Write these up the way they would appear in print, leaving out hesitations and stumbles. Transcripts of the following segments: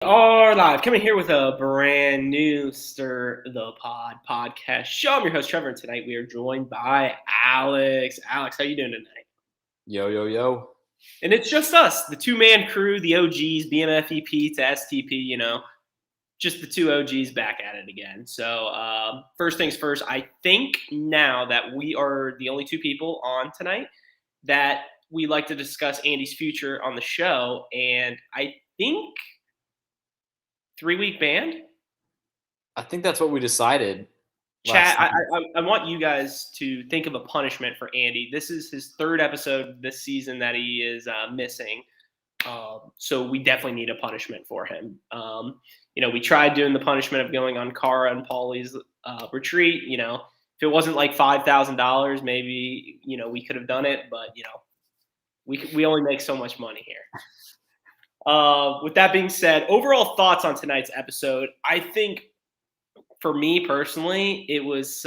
Are live coming here with a brand new Stir the Pod podcast show. I'm your host Trevor, and tonight we are joined by Alex. Alex, how you doing tonight? Yo, yo, yo. And it's just us, the two-man crew, the OGs, BMFEP to STP, just the two OGs back at it again. So first things first, I think now that we are the only two people on tonight that we like to discuss Andy's future on the show, and I think 3-week ban. I think that's what we decided. Chat, I want you guys to think of a punishment for Andy. This is his third episode this season that he is missing. So we definitely need a punishment for him. We tried doing the punishment of going on Cara and Paulie's retreat. If it wasn't like $5,000, maybe, we could have done it. But, we only make so much money here. With that being said, overall thoughts on tonight's episode. I think for me personally, it was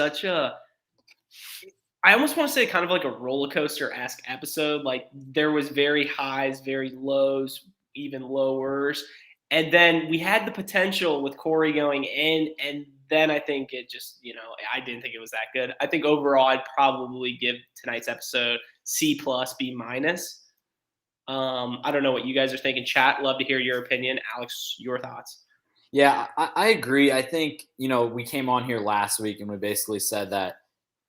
I almost want to say kind of like a roller coaster-esque episode. Like there was very highs, very lows, even lowers. And then we had the potential with Cory going in, and then I think it just, I didn't think it was that good. I think overall I'd probably give tonight's episode C+, B-. I don't know what you guys are thinking. Chat, love to hear your opinion. Alex, your thoughts. Yeah, I agree. I think, we came on here last week and we basically said that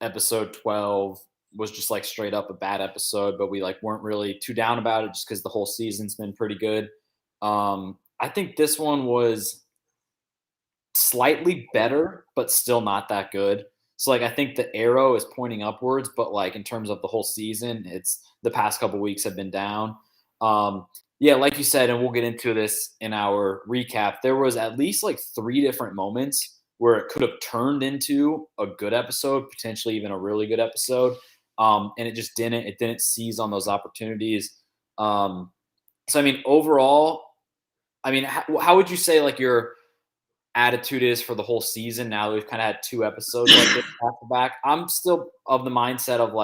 episode 12 was just like straight up a bad episode, but we weren't really too down about it just because the whole season's been pretty good. I think this one was slightly better, but still not that good. So I think the arrow is pointing upwards, but in terms of the whole season, it's the past couple weeks have been down. Yeah, like you said, and we'll get into this in our recap, there was at least 3 different moments where it could have turned into a good episode, potentially even a really good episode. And it just didn't. It didn't seize on those opportunities. So, overall, how would you say your attitude is for the whole season now that we've kind of had 2 episodes like this back to back? I'm still of the mindset of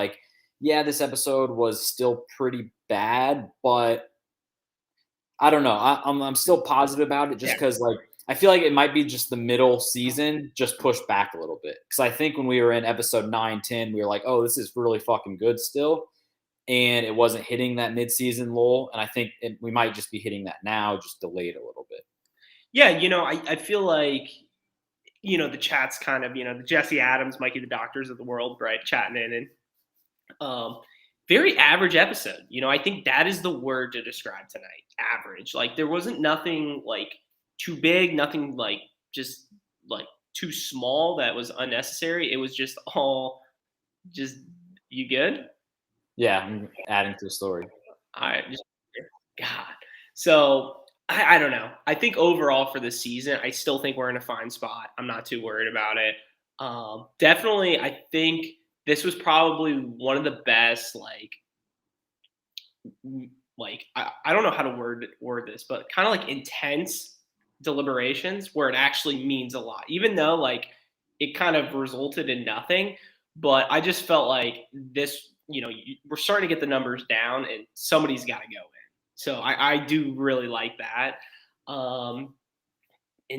yeah, this episode was still pretty bad, but I don't know. I'm still positive about it just because I feel like it might be just the middle season just pushed back a little bit. Because I think when we were in episode 9, 10, we were like, oh, this is really fucking good still. And it wasn't hitting that mid-season lull. And I think we might just be hitting that now, just delayed a little bit. Yeah, I feel like, the chat's kind of, the Jesse Adams, Mikey the Doctors of the world, right? Chatting in. And very average episode. I think that is the word to describe tonight. Average. There wasn't nothing too big, nothing just too small that was unnecessary. It was just all just, you good? Yeah, I'm adding to the story. All right. God. So I don't know. I think overall for this season, I still think we're in a fine spot. I'm not too worried about it. Definitely, I think this was probably one of the best, I don't know how to word this, but kind of intense deliberations where it actually means a lot, even though it kind of resulted in nothing. But I just felt like this, we're starting to get the numbers down and somebody's got to go in. So I do really like that. And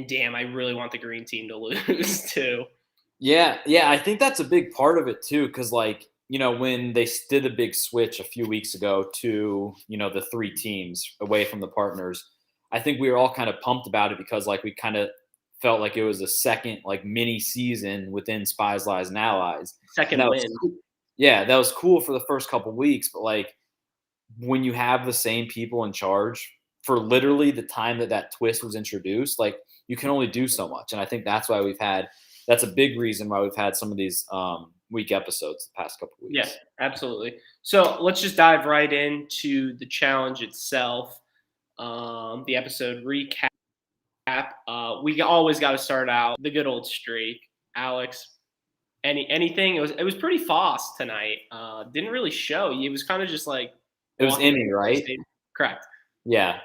damn, I really want the green team to lose too. Yeah, I think that's a big part of it too, because when they did the big switch a few weeks ago to the 3 teams away from the partners, I think we were all kind of pumped about it because we kind of felt like it was a second mini season within Spies Lies and Allies. Second win. Yeah, that was cool for the first couple weeks, but when you have the same people in charge for literally the time that twist was introduced, you can only do so much, and I think that's why that's a big reason why we've had some of these weak episodes the past couple weeks. Yeah, absolutely. So let's just dive right into the challenge itself. The episode recap. We always got to start out the good old streak. Alex, anything? It was pretty fast tonight. Didn't really show. It was kind of just it was Emmy, right? Correct. Yeah.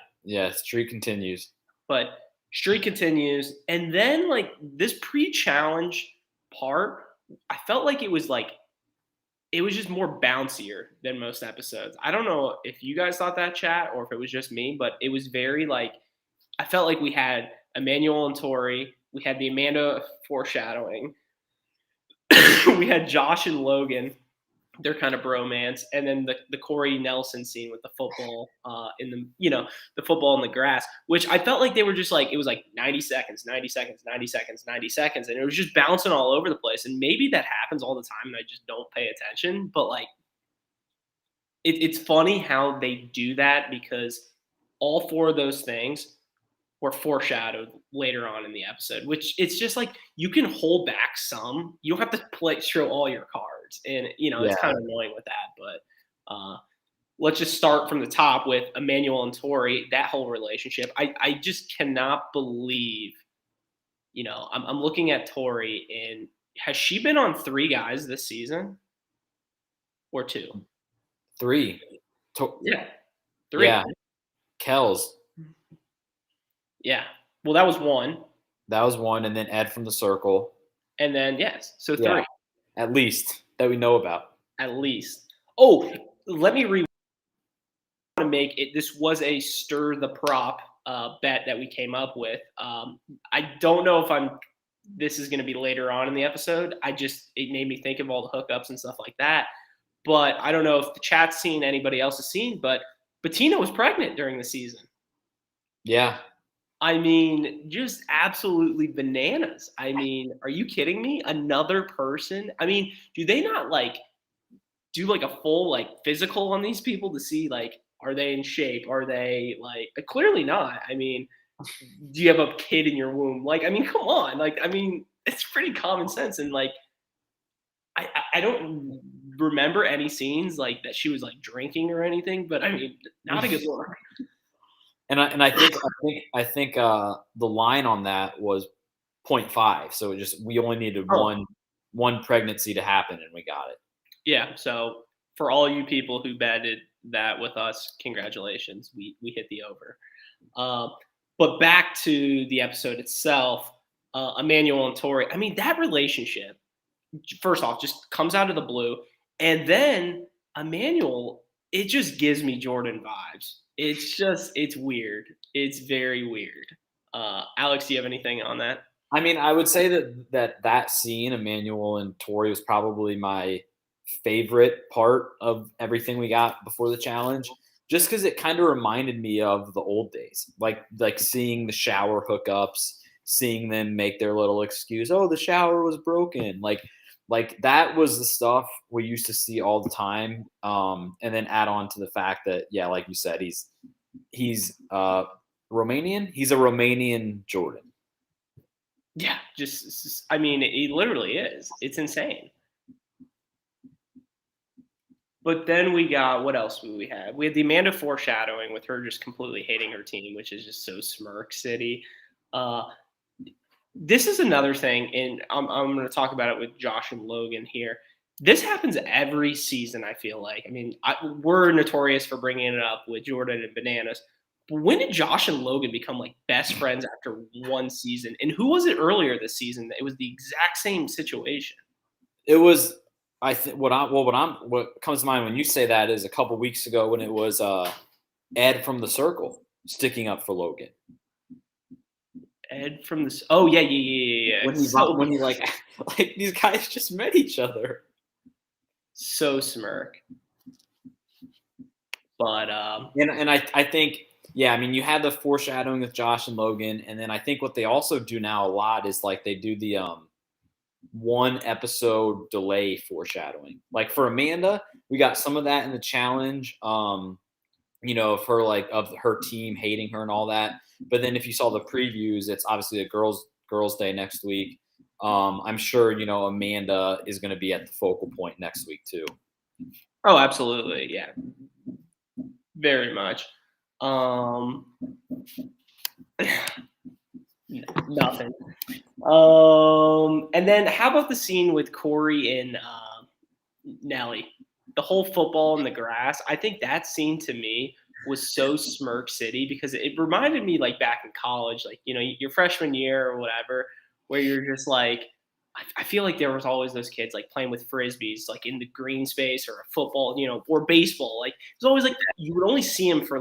Streak continues. But streak continues, and then this pre-challenge part, I felt like it was just more bouncier than most episodes. I don't know if you guys thought that, chat, or if it was just me, but it was very I felt like we had Emmanuel and Tori. We had the Amanda foreshadowing. We had Josh and Logan. Their kind of bromance, and then the Cory Nelson scene with the football in the football in the grass, which I felt like they were just like it was like 90 seconds, 90 seconds, 90 seconds, 90 seconds, and it was just bouncing all over the place. And maybe that happens all the time, and I just don't pay attention. But like, it's funny how they do that because all four of those things were foreshadowed later on in the episode, which it's just like you can hold back some. You don't have to show all your cards, and Yeah. it's kind of annoying with that. But let's just start from the top with Emmanuel and Tori. That whole relationship, I just cannot believe. I'm looking at Tori, and has she been on 3 guys this season or 2? 3. Yeah, 3. Yeah, Kells. Yeah. Well, that was 1. That was 1, and then Ed from the Circle. And then yes, so 3 Yeah, at least that we know about. at least. Oh, let me to make it. This was a stir the prop bet that we came up with. I don't know if this is going to be later on in the episode. It made me think of all the hookups and stuff like that. But I don't know if the chat's seen, anybody else has seen, but Bettina was pregnant during the season. Yeah. I mean, just absolutely bananas. I mean, are you kidding me? Another person? I mean, do they not do a full physical on these people to see are they in shape? Are they clearly not? I mean, do you have a kid in your womb? I mean, come on. I mean, it's pretty common sense. And I don't remember any scenes that she was drinking or anything, but I mean, not a good look. And I think the line on that was 0.5. So we only needed one pregnancy to happen, and we got it. Yeah. So for all you people who betted that with us, congratulations. We hit the over. But back to the episode itself, Emmanuel and Tori. I mean, that relationship, first off, just comes out of the blue, and then Emmanuel, it just gives me Jordan vibes. It's weird. It's very weird. Alex, do you have anything on that? I mean, I would say that scene, Emmanuel and Tori, was probably my favorite part of everything we got before the challenge, just because it kind of reminded me of the old days, like seeing the shower hookups, seeing them make their little excuse, oh, the shower was broken, like that was the stuff we used to see all the time. And then add on to the fact that, yeah, like you said, he's Romanian. He's a Romanian Jordan. Yeah, I mean, he literally is. It's insane. But then we got, what else do we have? We had the Amanda foreshadowing with her just completely hating her team, which is just so Smirk City. This is another thing, and I'm going to talk about it with Josh and Logan here. This happens every season, I feel like. I mean, we're notorious for bringing it up with Jordan and Bananas. But when did Josh and Logan become best friends after one season? And who was it earlier this season? It was the exact same situation. It was, I think, what comes to mind when you say that is a couple weeks ago when it was Ed from the Circle sticking up for Logan. Ed from the oh yeah. When he like these guys just met each other. So Smirk. But and I think, yeah, I mean, you had the foreshadowing with Josh and Logan, and then I think what they also do now a lot is they do the 1 episode delay foreshadowing. Like for Amanda, we got some of that in the challenge. Of her of her team hating her and all that. But then if you saw the previews, it's obviously a girls' day next week. I'm sure Amanda is going to be at the focal point next week too. Oh, absolutely, yeah, very much. Nothing. And then how about the scene with Cory and Nelly? The whole football in the grass. I think that scene to me was so Smirk City because it reminded me back in college, your freshman year or whatever, where you're just I feel like there was always those kids playing with frisbees in the green space or a football, or baseball. It was always you would only see them for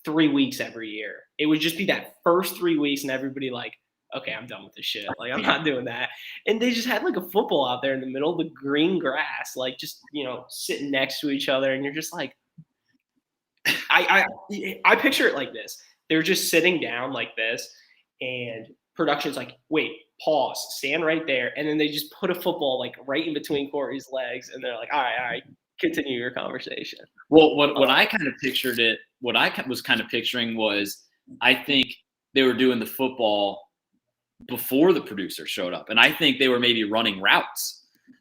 3 weeks every year. It would just be that first 3 weeks, and everybody like, okay, I'm done with this shit. Like, I'm not doing that. And they just had like a football out there in the middle of the green grass, like just sitting next to each other, and you're just like, I picture it like this. They're just sitting down like this, and production's like, wait, pause, stand right there, and then they just put a football like right in between Cory's legs, and they're like, all right, continue your conversation. Well, what I kind of pictured it, what I was kind of picturing was, I think they were doing the football before the producer showed up, and I think they were maybe running routes.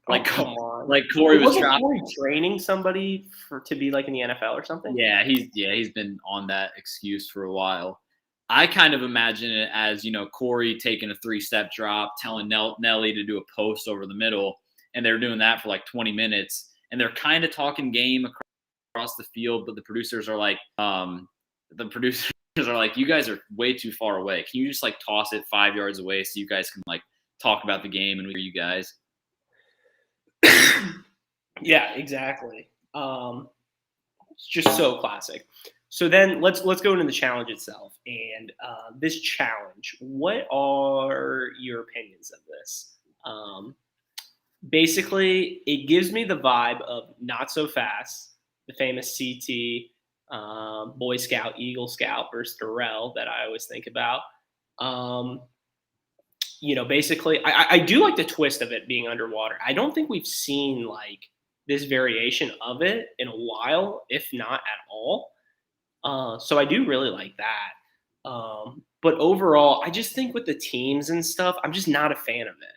Like, come on, like Cory was Cory training somebody to be like in the NFL or something. Yeah, he's been on that excuse for a while. I kind of imagine it as, Cory taking a 3-step drop, telling Nelly to do a post over the middle, and they're doing that for like 20 minutes, and they're kind of talking game across the field, but the producers are like, you guys are way too far away. Can you just like toss it 5 yards away so you guys can like talk about the game and we hear you guys? Yeah, exactly. It's just so classic. So then let's go into the challenge itself. And this challenge, what are your opinions of this? Basically, it gives me the vibe of Not So Fast, the famous CT, Boy Scout, Eagle Scout versus Darrell that I always think about. Basically, I do like the twist of it being underwater. I don't think we've seen like this variation of it in a while, if not at all. So I do really like that. But overall, I just think with the teams and stuff, I'm just not a fan of it.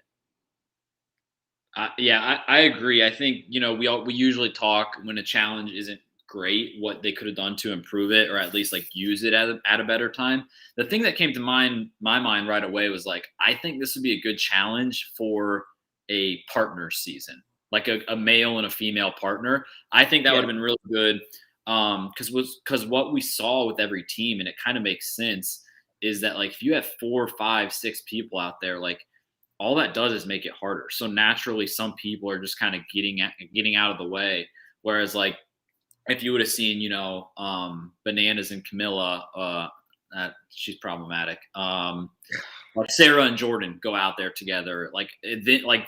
Yeah, I agree. I think, we usually talk when a challenge isn't great, what they could have done to improve it, or at least like use it at a better time. The thing that came to my mind right away was like, I think this would be a good challenge for a partner season, like a male and a female partner. I think that would have been really good. Because what we saw with every team, and it kind of makes sense, is that like if you have 4, 5, 6 people out there, like all that does is make it harder. So naturally, some people are just kind of getting out of the way. Whereas like if you would have seen, Bananas and Camilla, she's problematic. Like Sarah and Jordan go out there together, like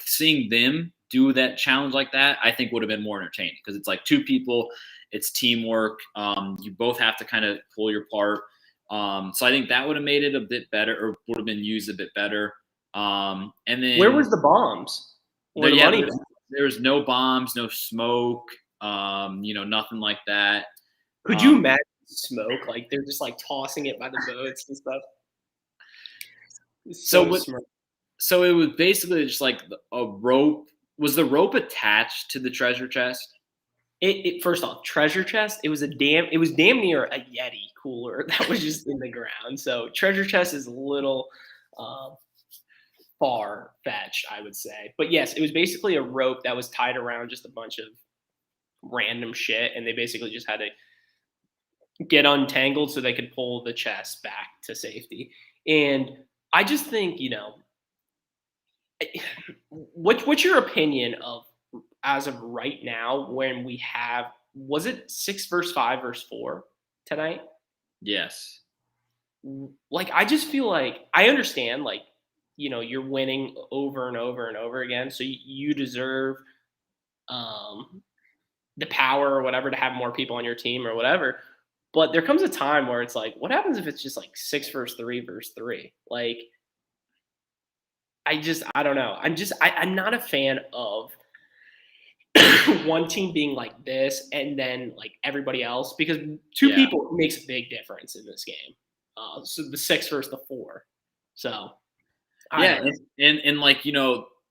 seeing them do that challenge like that, I think would have been more entertaining because it's like 2 people, it's teamwork. You both have to kind of pull your part. So I think that would have made it a bit better, or would have been used a bit better. And then where was the bombs? There was no bombs, no smoke. Nothing like that. Could you imagine smoke? Like they're just like tossing it by the boats and stuff. So it was basically just like a rope. Was the rope attached to the treasure chest? It first off, treasure chest. It was damn near a Yeti cooler that was just in the ground. So treasure chest is a little far fetched, I would say. But yes, it was basically a rope that was tied around just a bunch of random shit, and they basically just had to get untangled so they could pull the chest back to safety. And I just think, what's your opinion of, as of right now, when we have, was it 6 versus 5 versus 4 tonight? Yes. Like, I just feel like, I understand, like, you're winning over and over and over again, so you deserve the power or whatever to have more people on your team or whatever. But there comes a time where it's like, what happens if it's just like 6 versus 3 versus 3? Like, I don't know. I'm not a fan of one team being like this and then like everybody else, because 2 people makes a big difference in this game. So the 6 versus the 4. So and like,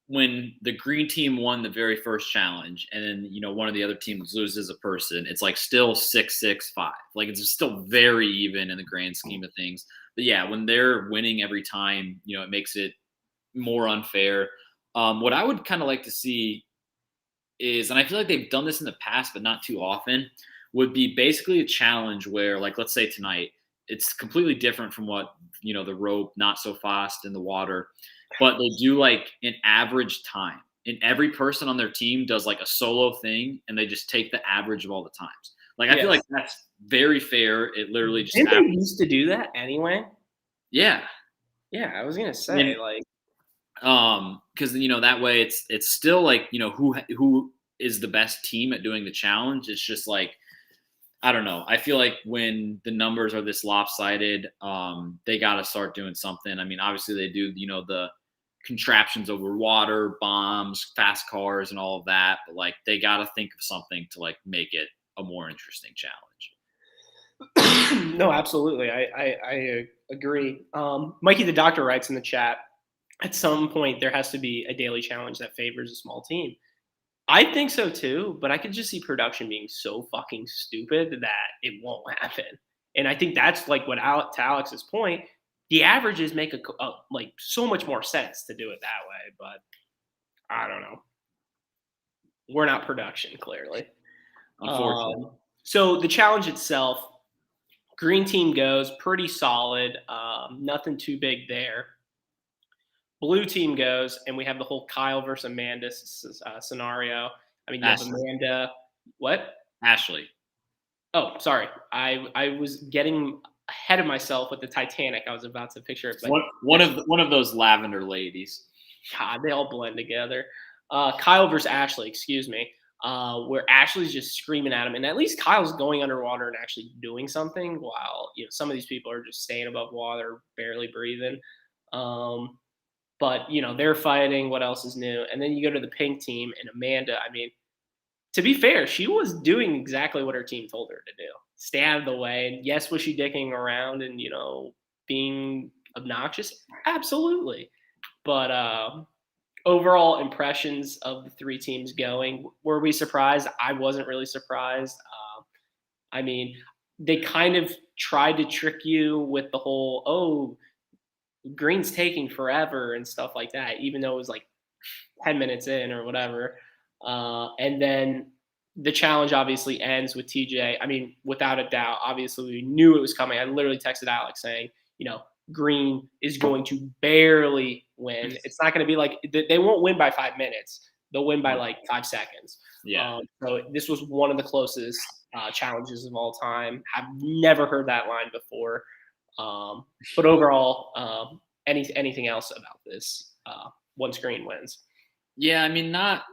when the green team won the very first challenge, and then one of the other teams loses a person, it's like still 6-6-5. Like it's still very even in the grand scheme of things. But yeah, when they're winning every time, it makes it more unfair. What I would kind of like to see is, and I feel like they've done this in the past, but not too often, would be basically a challenge where, like, let's say tonight, it's completely different from what, the rope, not so fast in the water, but they do like an average time. And every person on their team does like a solo thing, and they just take the average of all the times. Like, I feel like that's very fair. It literally just Didn't happened. they used to do that anyway? Yeah. Yeah, I was gonna say, Because that way it's still like, who is the best team at doing the challenge. It's just like, I don't know. I feel like when the numbers are this lopsided, they got to start doing something. I mean, obviously they do, the contraptions over water, bombs, fast cars, and all of that. But like, they got to think of something to like make it a more interesting challenge. No, absolutely. I agree. Mikey the Doctor writes in the chat, at some point there has to be a daily challenge that favors a small team. I think so too, but I could just see production being so fucking stupid that it won't happen. And I think that's like to Alex's point, the averages make like so much more sense to do it that way, but I don't know. We're not production, clearly. Unfortunately. So the challenge itself, green team goes pretty solid. Nothing too big there. Blue team goes, and we have the whole Kyle versus Amanda scenario. I mean, you have Amanda. What? Ashley. Oh, sorry. I was getting ahead of myself with the Titanic. I was about to picture it. But one of those lavender ladies. God, they all blend together. Kyle versus Ashley, excuse me. Where Ashley's just screaming at him, and at least Kyle's going underwater and actually doing something, while some of these people are just staying above water, barely breathing. But they're fighting. What else is new? And then you go to the pink team and Amanda. I mean, to be fair, she was doing exactly what her team told her to do. Stay out of the way. And yes, was she dicking around and being obnoxious? Absolutely. But overall impressions of the three teams going, were we surprised? I wasn't really surprised. I mean, they kind of tried to trick you with the whole, green's taking forever and stuff like that, even though it was like 10 minutes in or whatever. And then the challenge obviously ends with TJ. I mean, without a doubt, obviously we knew it was coming. I literally texted Alex saying, green is going to barely win. It's not going to be like they won't win by 5 minutes. They'll win by like 5 seconds. Yeah. So this was one of the closest challenges of all time. I've never heard that line before. But overall, anything else about this? Once green wins. Yeah, I mean, not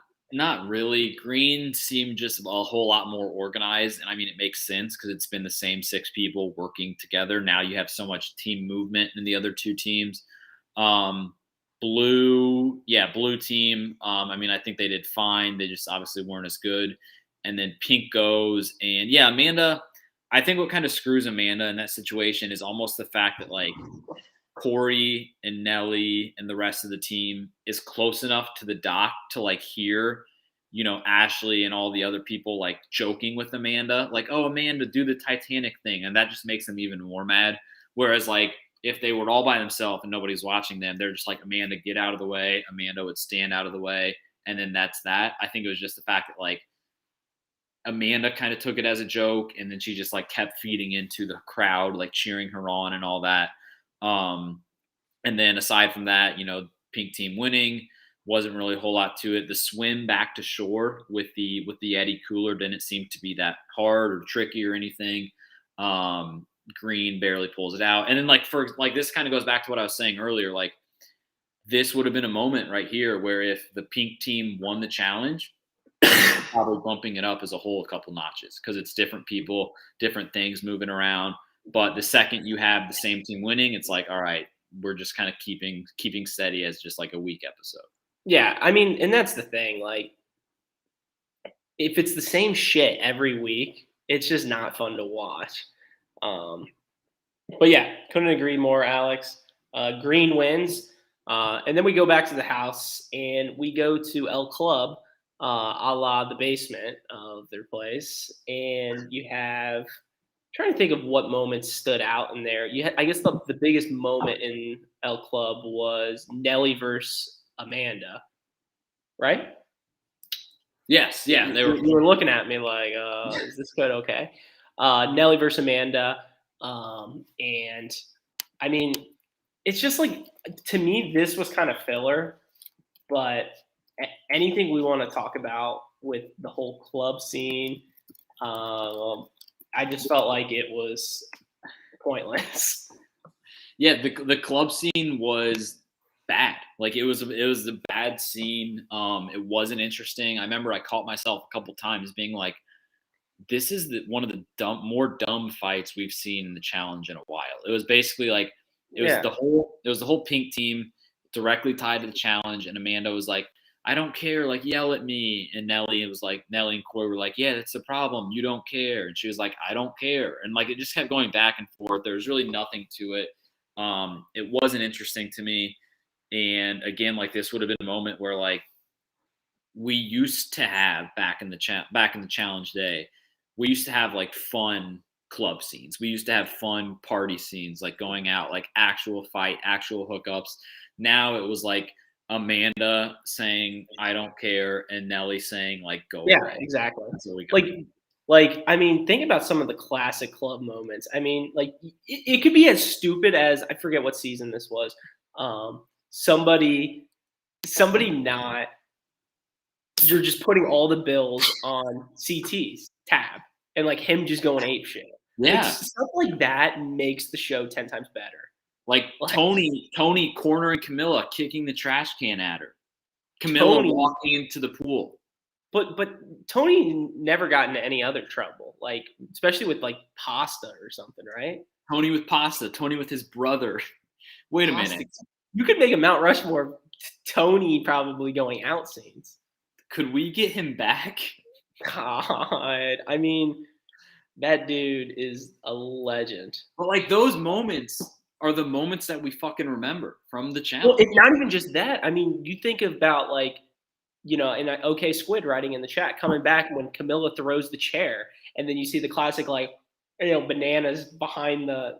really. Green seemed just a whole lot more organized, and I mean, it makes sense because it's been the same 6 people working together. Now you have so much team movement in the other 2 teams. Blue team. I mean, I think they did fine. They just obviously weren't as good. And then pink goes, and yeah, Amanda. I think what kind of screws Amanda in that situation is almost the fact that like Cory and Nelly and the rest of the team is close enough to the dock to like hear, Ashley and all the other people like joking with Amanda, like, oh, Amanda, do the Titanic thing. And that just makes them even more mad. Whereas like if they were all by themselves and nobody's watching them, they're just like, Amanda, get out of the way. Amanda would stand out of the way. And then that's that. I think it was just the fact that like Amanda kind of took it as a joke, and then she just like kept feeding into the crowd, like cheering her on and all that. And then aside from that, pink team winning, wasn't really a whole lot to it. The swim back to shore with the Yeti cooler didn't seem to be that hard or tricky or anything. Green barely pulls it out. And then this kind of goes back to what I was saying earlier. Like this would have been a moment right here where if the pink team won the challenge, probably bumping it up as a whole a couple notches because it's different people, different things moving around. But the second you have the same team winning, it's like, all right, we're just kind of keeping steady as just like a weak episode. Yeah, I mean, and that's the thing. Like, if it's the same shit every week, it's just not fun to watch. But yeah, couldn't agree more, Alex. Green wins. And then we go back to the house and we go to El Club, a la the basement of their place. And you have, trying to think of what moments stood out in there. I guess the biggest moment in El Club was Nelly versus Amanda, right? Yes, yeah. You were looking at me like, is this good? Okay. Nelly versus Amanda. And I mean, it's just like, to me, this was kind of filler, but anything we want to talk about with the whole club scene, I just felt like it was pointless. Yeah, the club scene was bad. Like it was a bad scene. It wasn't interesting. I remember I caught myself a couple times being like, this is one of the more dumb fights we've seen in the challenge in a while. It was basically like it was the whole pink team directly tied to the challenge, and Amanda was like, I don't care, like yell at me. And Nelly and Cory were like, yeah, that's the problem. You don't care. And she was like, I don't care. And like it just kept going back and forth. There was really nothing to it. It wasn't interesting to me. And again, like this would have been a moment where like we used to have back in the challenge day, we used to have like fun club scenes. We used to have fun party scenes, like going out, like actual fight, actual hookups. Now it was like Amanda saying I don't care and Nelly saying like go away. Exactly. Like I mean, think about some of the classic club moments. I mean, like it could be as stupid as I forget what season this was. Somebody not you're just putting all the bills on CT's tab and like him just going ape shit. Yeah, like, stuff like that makes the show 10 times better. Like Tony cornering Camilla, kicking the trash can at her. Camilla walking into the pool. But Tony never got into any other trouble, like especially with like pasta or something, right? Tony with pasta. Tony with his brother. Wait a minute. You could make a Mount Rushmore Tony probably going out scenes. Could we get him back? God, I mean, that dude is a legend. But like those moments are the moments that we fucking remember from the challenge. Well, it's not even just that. I mean, you think about like, you know, and OK Squid writing in the chat, coming back when Camilla throws the chair, and then you see the classic like, you know, bananas behind the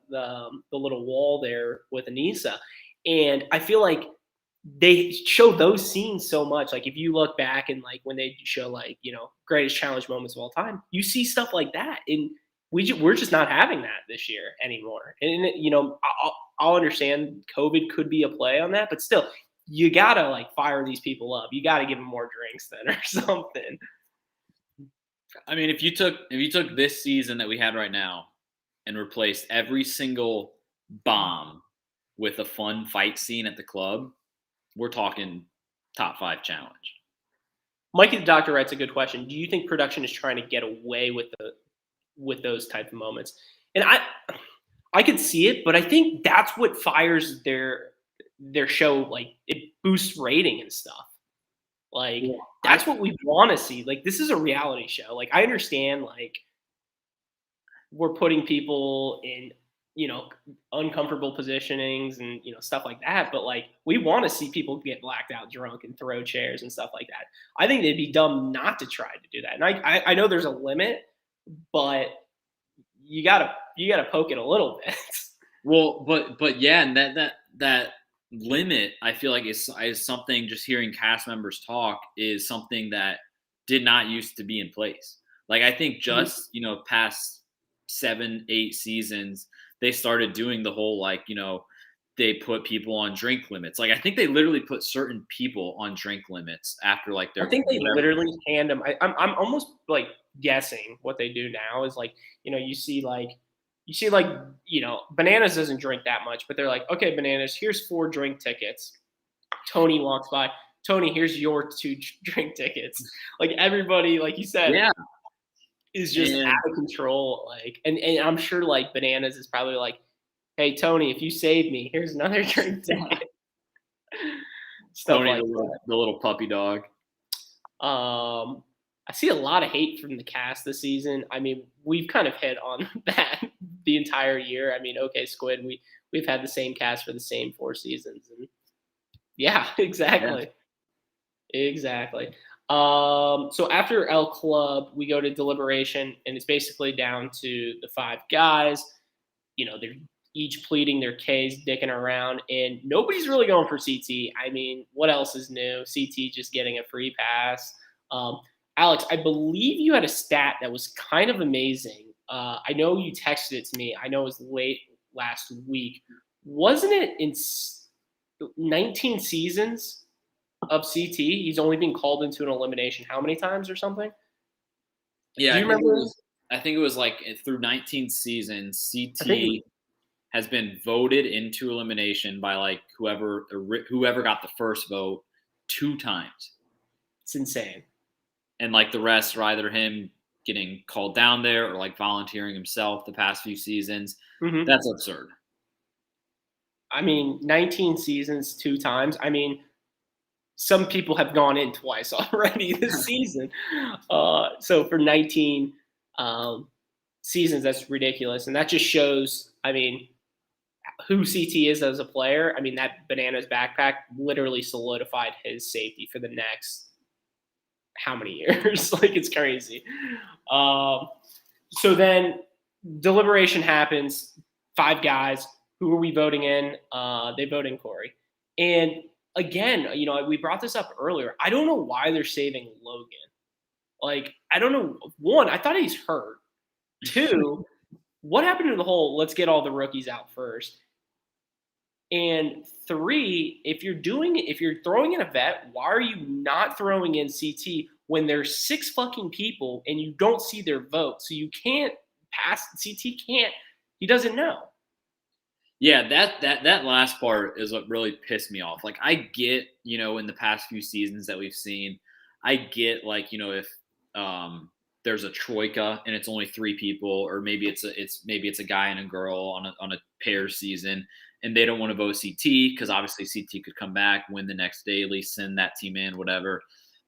little wall there with Anissa, and I feel like they show those scenes so much. Like if you look back and like when they show like, you know, greatest challenge moments of all time, you see stuff like that, and we're just not having that this year anymore. And you know, I'll understand COVID could be a play on that, but still, you gotta like fire these people up. You gotta give them more drinks then or something. I mean, if you took this season that we had right now and replaced every single bomb with a fun fight scene at the club, we're talking top 5 challenge. Mikey the Doctor writes a good question. Do you think production is trying to get away with those type of moments? And I could see it, but I think that's what fires their show. Like it boosts rating and stuff. Like that's what we want to see. Like this is a reality show. Like I understand like we're putting people in, you know, uncomfortable positionings and, you know, stuff like that. But like, we want to see people get blacked out drunk and throw chairs and stuff like that. I think they'd be dumb not to try to do that. And I know there's a limit, but you gotta poke it a little bit. Well, but yeah, and that limit, I feel like is something, just hearing cast members talk is something that did not used to be in place. Like I think just, you know, past 7-8 seasons, they started doing the whole like, you know, they put people on drink limits. Like I think they literally put certain people on drink limits after like their. I think they literally hand them. I'm almost like guessing what they do now is like, you know, you see like, you know, Bananas doesn't drink that much, but they're like, okay, Bananas, here's 4 drink tickets. Tony walks by. Tony, here's your 2 drink tickets. Like everybody, like you said, is just out of control. Like, and I'm sure like Bananas is probably like, hey Tony, if you save me, here's another drink ticket. Tony, like the little puppy dog. I see a lot of hate from the cast this season. I mean, we've kind of hit on that the entire year. I mean, OK Squid, we've had the same cast for the same 4 seasons, and yeah, exactly. So after El Club, we go to Deliberation, and it's basically down to the 5 guys. You know, they're each pleading their case, dicking around, and nobody's really going for CT. I mean, what else is new? CT just getting a free pass. Alex, I believe you had a stat that was kind of amazing. I know you texted it to me. I know it was late last week. Wasn't it in 19 seasons of CT, he's only been called into an elimination how many times or something? Yeah, do you remember? I think it was like through 19 seasons, I think CT has been voted into elimination by like whoever got the first vote 2 times. it's insane. And like the rest are either him getting called down there or like volunteering himself the past few seasons. Mhm. That's absurd. I mean, 19 seasons, 2 times. I mean, some people have gone in twice already this season. So for 19 seasons, that's ridiculous. And that just shows, I mean, who CT is as a player. I mean, that Bananas backpack literally solidified his safety for the next how many years? Like, it's crazy. So then deliberation happens. 5 guys. Who are we voting in? They vote in Cory. And again, you know, we brought this up earlier. I don't know why they're saving Logan. Like, I don't know. 1, I thought he's hurt. 2, what happened to the whole let's get all the rookies out first? And 3, if you're throwing in a vet, why are you not throwing in CT when there's 6 fucking people and you don't see their vote? So you can't pass. CT can't. He doesn't know. Yeah, that last part is what really pissed me off. Like, I get, you know, in the past few seasons that we've seen, I get like, you know, if there's a troika and it's only 3 people, or maybe it's a guy and a girl on a pair season, and they don't want to vote CT because obviously CT could come back, win the next day, at least send that team in, whatever.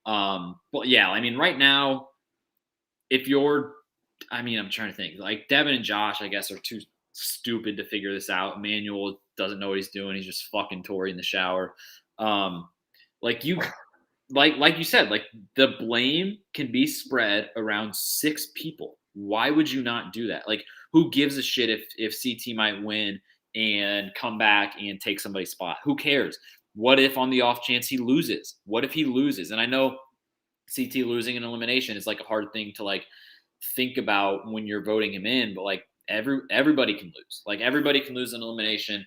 But yeah, I mean, right now, I'm trying to think. Like Devin and Josh, I guess, are too stupid to figure this out. Emmanuel doesn't know what he's doing. He's just fucking Tori in the shower. Like you said, like the blame can be spread around 6 people. Why would you not do that? Like, who gives a shit if CT might win and come back and take somebody's spot? Who cares? What if on the off chance he loses? What if he loses? And I know CT losing an elimination is like a hard thing to like think about when you're voting him in, but like everybody can lose. Like, everybody can lose an elimination.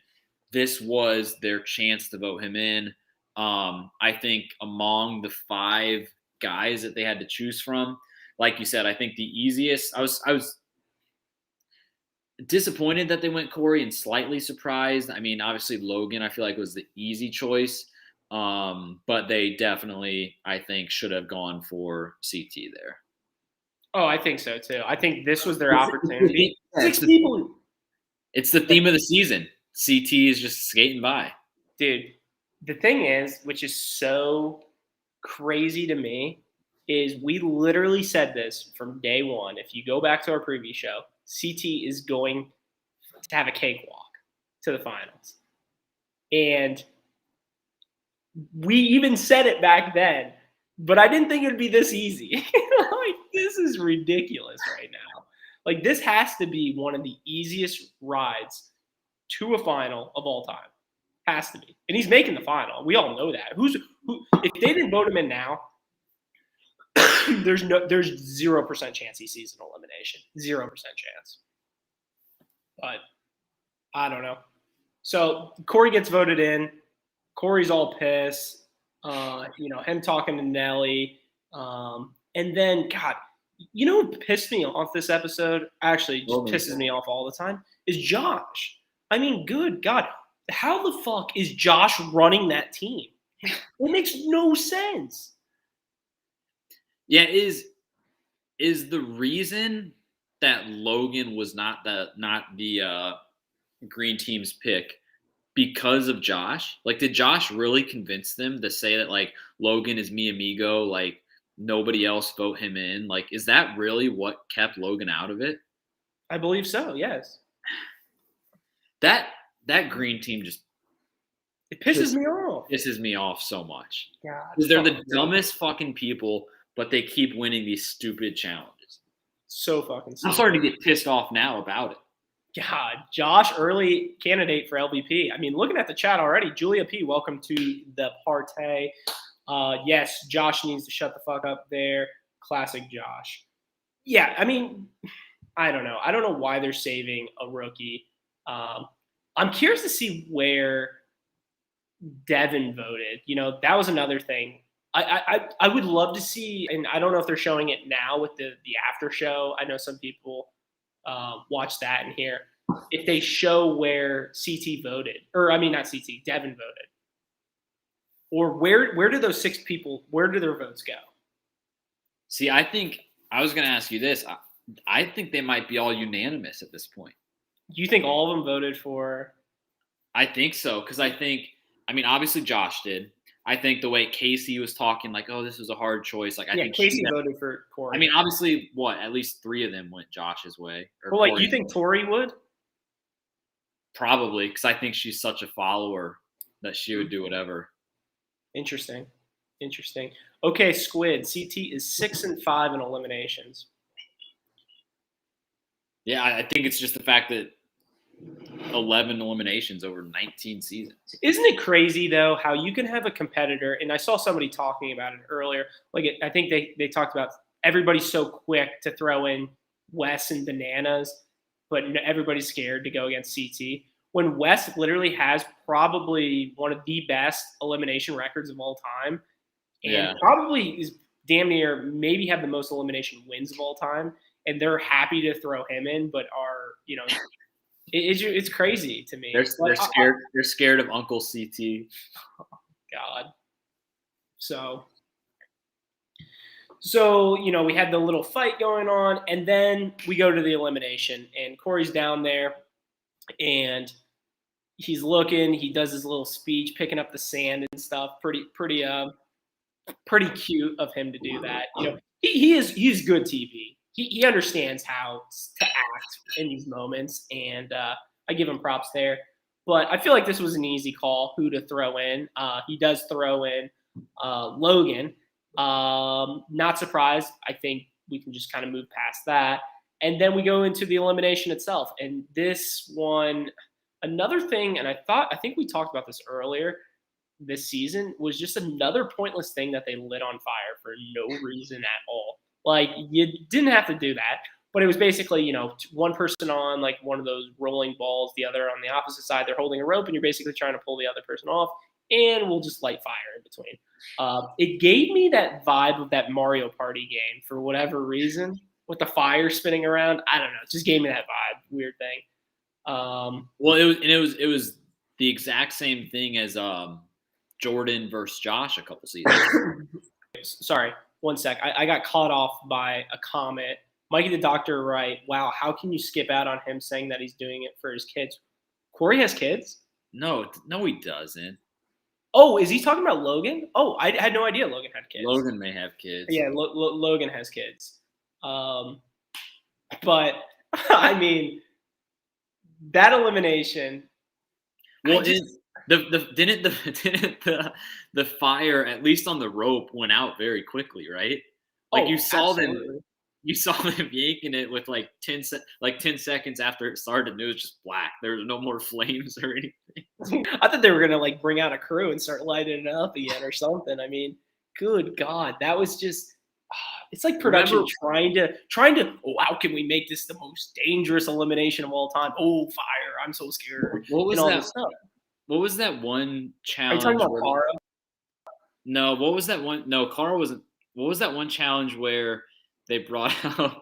This was their chance to vote him in. I think among the 5 guys that they had to choose from, like you said, I think the easiest, I was disappointed that they went Cory and slightly surprised. I mean, obviously Logan, I feel like was the easy choice. But they definitely, I think, should have gone for CT there. Oh, I think so too. I think this was their opportunity. 6 people. It's the theme of the season. CT is just skating by. Dude, the thing is, which is so crazy to me, is we literally said this from day one. If you go back to our preview show, CT is going to have a cakewalk to the finals. And we even said it back then, but I didn't think it would be this easy. Like, this is ridiculous right now. Like, this has to be one of the easiest rides to a final of all time. Has to be. And he's making the final. We all know that. Who if they didn't vote him in now, there's 0% chance he sees an elimination. 0% chance. But I don't know. So Cory gets voted in. Cory's all pissed. You know, him talking to Nelly. And then, God, you know what pissed me off this epised? Actually, just pisses me off all the time, is Josh. I mean, good God. How the fuck is Josh running that team? It makes no sense. Yeah, is the reason that Logan was not the green team's pick because of Josh? Like, did Josh really convince them to say that like Logan is mi amigo, like nobody else vote him in? Like, is that really what kept Logan out of it? I believe so, yes. That green team just pisses me off. Pisses me off so much. God, because they're the dumbest fucking people, but they keep winning these stupid challenges. So fucking stupid. I'm starting to get pissed off now about it. God, Josh, early candidate for LVP. I mean, looking at the chat already, Julia P, welcome to the party. Yes, Josh needs to shut the fuck up there. Classic Josh. Yeah, I mean, I don't know. I don't know why they're saving a rookie. I'm curious to see where Devin voted. You know, that was another thing. I would love to see, and I don't know if they're showing it now with the after show. I know some people watch that in here. If they show where CT voted, or I mean not CT, Devin voted, or where do those 6 people, where do their votes go? See, I think I was going to ask you this. I think they might be all unanimous at this point. You think all of them voted for? I think so, because I mean, obviously Josh did. I think the way Casey was talking, like, oh, this was a hard choice. Like, I think Casey voted for Cory. I mean, obviously, at least 3 of them went Josh's way. Well, like, you think Tori would? Probably, because I think she's such a follower that she would do whatever. Interesting. Okay, Squid. CT is 6-5 in eliminations. Yeah, I think it's just the fact that 11 eliminations over 19 seasons. Isn't it crazy though how you can have a competitor? And I saw somebody talking about it earlier. Like I think they talked about everybody's so quick to throw in Wes and Bananas, but everybody's scared to go against CT. When Wes literally has probably one of the best elimination records of all time, and probably is damn near maybe have the most elimination wins of all time, and they're happy to throw him in, but are it's crazy to me. They're scared. They're scared of Uncle CT. Oh, God. So we had the little fight going on, and then we go to the elimination, and Cory's down there, and he's looking. He does his little speech, picking up the sand and stuff. Pretty cute of him to do that. He's good TV. He understands how to act in these moments, and I give him props there. But I feel like this was an easy call, who to throw in. He does throw in Logan. Not surprised. I think we can just kind of move past that. And then we go into the elimination itself. And this one, another thing, and I think we talked about this earlier this season, was just another pointless thing that they lit on fire for no reason at all. Like, you didn't have to do that, but it was basically, one person on like one of those rolling balls, the other on the opposite side, they're holding a rope, and you're basically trying to pull the other person off, and we'll just light fire in between. It gave me that vibe of that Mario Party game for whatever reason, with the fire spinning around. I don't know. It just gave me that vibe. Weird thing. Well, it was the exact same thing as Jordan versus Josh a couple seasons. Sorry. 1 sec. I got caught off by a comment. Mikey the Doctor, right? Wow, how can you skip out on him saying that he's doing it for his kids? Cory has kids? No, he doesn't. Oh, is he talking about Logan? Oh, I had no idea Logan had kids. Logan may have kids. Yeah, Logan has kids. But I mean, that elimination. Well, didn't the fire, at least on the rope, went out very quickly, right? Like, you saw them yanking it with like 10 seconds after it started, and it was just black. There was no more flames or anything. I thought they were gonna like bring out a crew and start lighting it up again or something. I mean, good God, that was just. It's like production trying to. Oh, how can we make this the most dangerous elimination of all time? Oh, fire! I'm so scared. What was that? What was that one challenge? Are you talking about Cara? No, what was that one? No, Cara wasn't. What was that one challenge where they brought out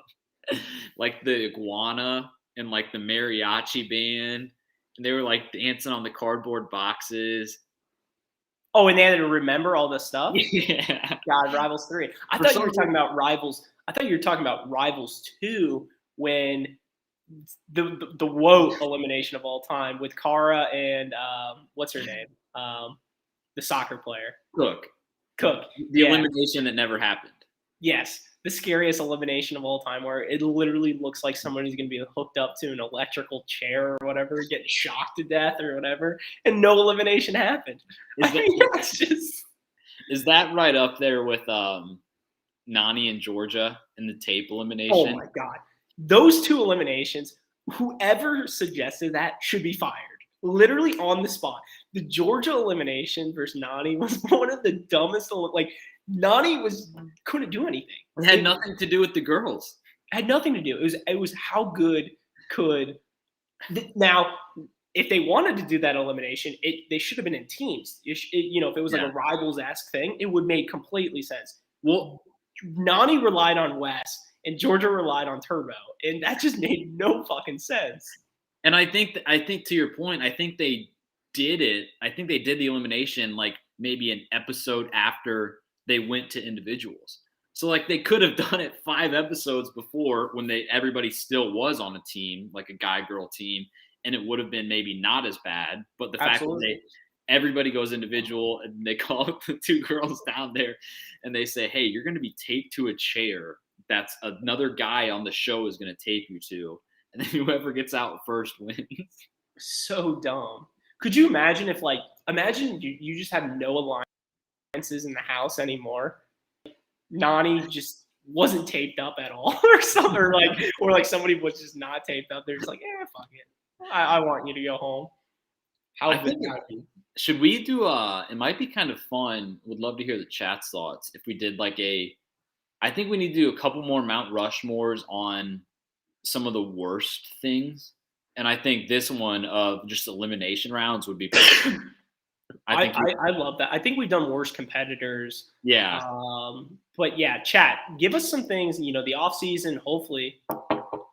like the iguana and like the mariachi band, and they were like dancing on the cardboard boxes? Oh, and they had to remember all this stuff? Yeah. God, Rivals 3. I thought you were talking about Rivals. I thought you were talking about Rivals 2 when the woke elimination of all time with Cara and what's her name? The soccer player. Cook. The elimination that never happened. Yes. The scariest elimination of all time, where it literally looks like somebody's going to be hooked up to an electrical chair or whatever, getting shocked to death or whatever, and no elimination happened. Is that right up there with Nani and Georgia in the tape elimination? Oh my God. Those 2 eliminations, whoever suggested that should be fired. Literally on the spot. The Georgia elimination versus Nani was one of the dumbest. Nani couldn't do anything. It had nothing to do with the girls. It had nothing to do. It was how good could now. if they wanted to do that elimination, they should have been in teams. If it was like Yeah. a rivals-esque thing, it would make completely sense. Well, Nani relied on Wes and Georgia relied on Turbo, and that just made no fucking sense. and I think to your point, I think they did it. I think they did the elimination like maybe an episode after they went to individuals. So like they could have done it 5 episodes before when everybody still was on a team, like a guy-girl team, and it would have been maybe not as bad. But the fact that everybody goes individual and they call the 2 girls down there and they say, hey, you're going to be taped to a chair that's another guy on the show is going to tape you to. And then whoever gets out first wins. So dumb. Could you imagine if imagine you just have no alliances in the house anymore? Nani just wasn't taped up at all or something, or like somebody was just not taped up. They're just like, fuck it. I want you to go home. Should we do it might be kind of fun. Would love to hear the chat's thoughts if we did I think we need to do a couple more Mount Rushmores on some of the worst things. And I think this one of just elimination rounds would be I love that. I think we've done worse competitors. Yeah. But yeah, chat, give us some things. The off season, hopefully,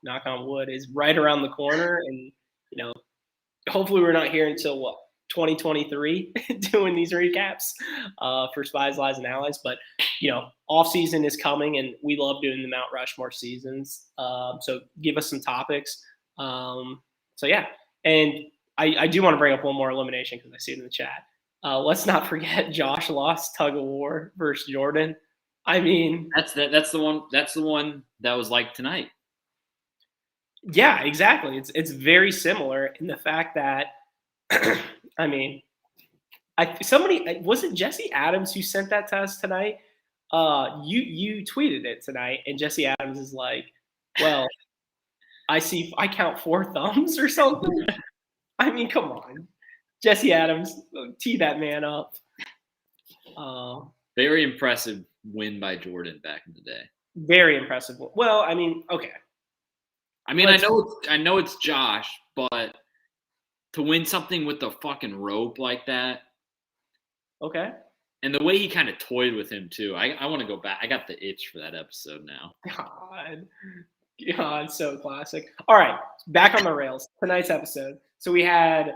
knock on wood, is right around the corner, and hopefully we're not here until 2023 doing these recaps for Spies, Lies, and Allies. But off season is coming, and we love doing the Mount Rushmore seasons. So give us some topics. So yeah, and I do want to bring up one more elimination because I see it in the chat. Let's not forget Josh lost tug of war versus Jordan. I mean, that's the one. That's the one that was like tonight. Yeah, exactly. It's very similar in the fact that, I mean, was it Jesse Adams who sent that to us tonight? You tweeted it tonight, and Jesse Adams is like, well, I count 4 thumbs or something. I mean, come on. Jesse Adams, tee that man up. Very impressive win by Jordan back in the day. Very impressive. Well, I mean, okay. I mean, I know it's Josh, but to win something with the fucking rope like that. Okay. And the way he kind of toyed with him too. I want to go back. I got the itch for that episode now. God, so classic. All right, back on the rails. Tonight's episode. So we had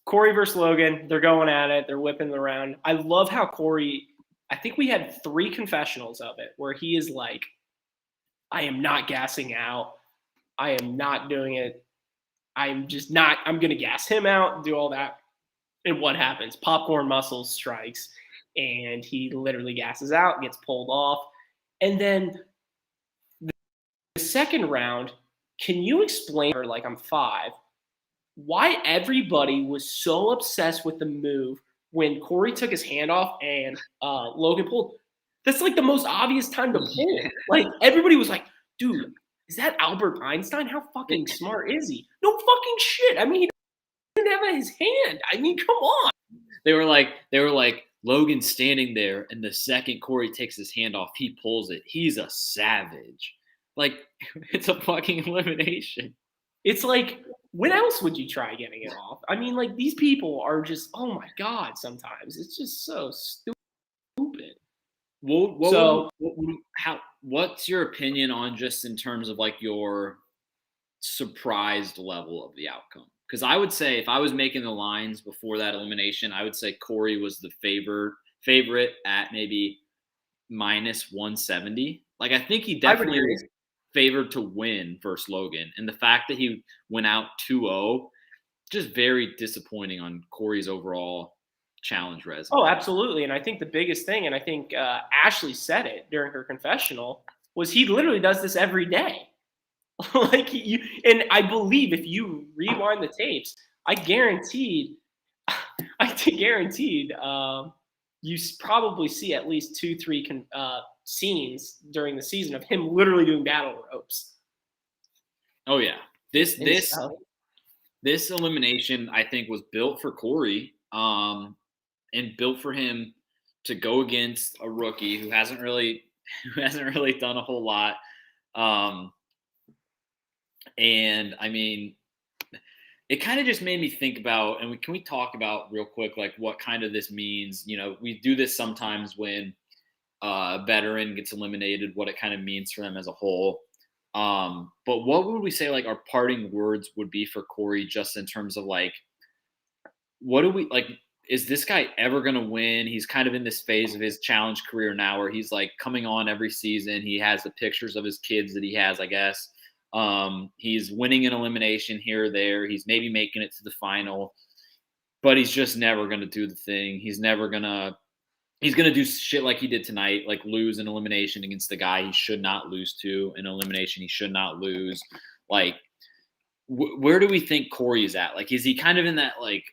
Cory versus Logan. They're going at it. They're whipping it around. I love how Cory, I think we had 3 confessionals of it where he is like, I am not gassing out. I am not doing it. I'm going to gas him out and do all that. And what happens? Popcorn muscles strikes, and he literally gasses out, gets pulled off. And then the second round, can you explain, or like I'm 5, why everybody was so obsessed with the move when Cory took his hand off and Logan pulled? That's like the most obvious time to pull. Like everybody was like, dude, is that Albert Einstein? How fucking smart is he? No fucking shit. I mean, he didn't have his hand. I mean, come on. They were like Logan standing there, and the second Cory takes his hand off, he pulls it. He's a savage. Like, it's a fucking elimination. It's like, when else would you try getting it off? I mean, like, these people are just, oh my God, sometimes. It's just so stupid. What's your opinion on just in terms of like your surprised level of the outcome? Because I would say if I was making the lines before that elimination, I would say Cory was the favorite at maybe -170. Like I think he definitely was favored to win versus Logan, and the fact that he went out 2-0, just very disappointing on Cory's overall challenge resume. Oh, absolutely. And I think the biggest thing, and I think Ashley said it during her confessional, was he literally does this every day. And I believe if you rewind the tapes, I guaranteed you probably see at least 2-3 scenes during the season of him literally doing battle ropes. Oh yeah, this elimination I think was built for Cory, and built for him to go against a rookie who hasn't really done a whole lot. And I mean, it kind of just made me think about, and can we talk about real quick, like what kind of this means? We do this sometimes when a veteran gets eliminated, what it kind of means for them as a whole. But what would we say like our parting words would be for Cory, just in terms of like, what do we like? Is this guy ever going to win? He's kind of in this phase of his challenge career now where he's like coming on every season. He has the pictures of his kids that he has, I guess. He's winning an elimination here or there. He's maybe making it to the final, but he's just never going to do the thing. He's going to do shit like he did tonight, like lose an elimination against the guy he should not lose to, an elimination he should not lose. Like, where do we think Cory is at? Like, is he kind of in that like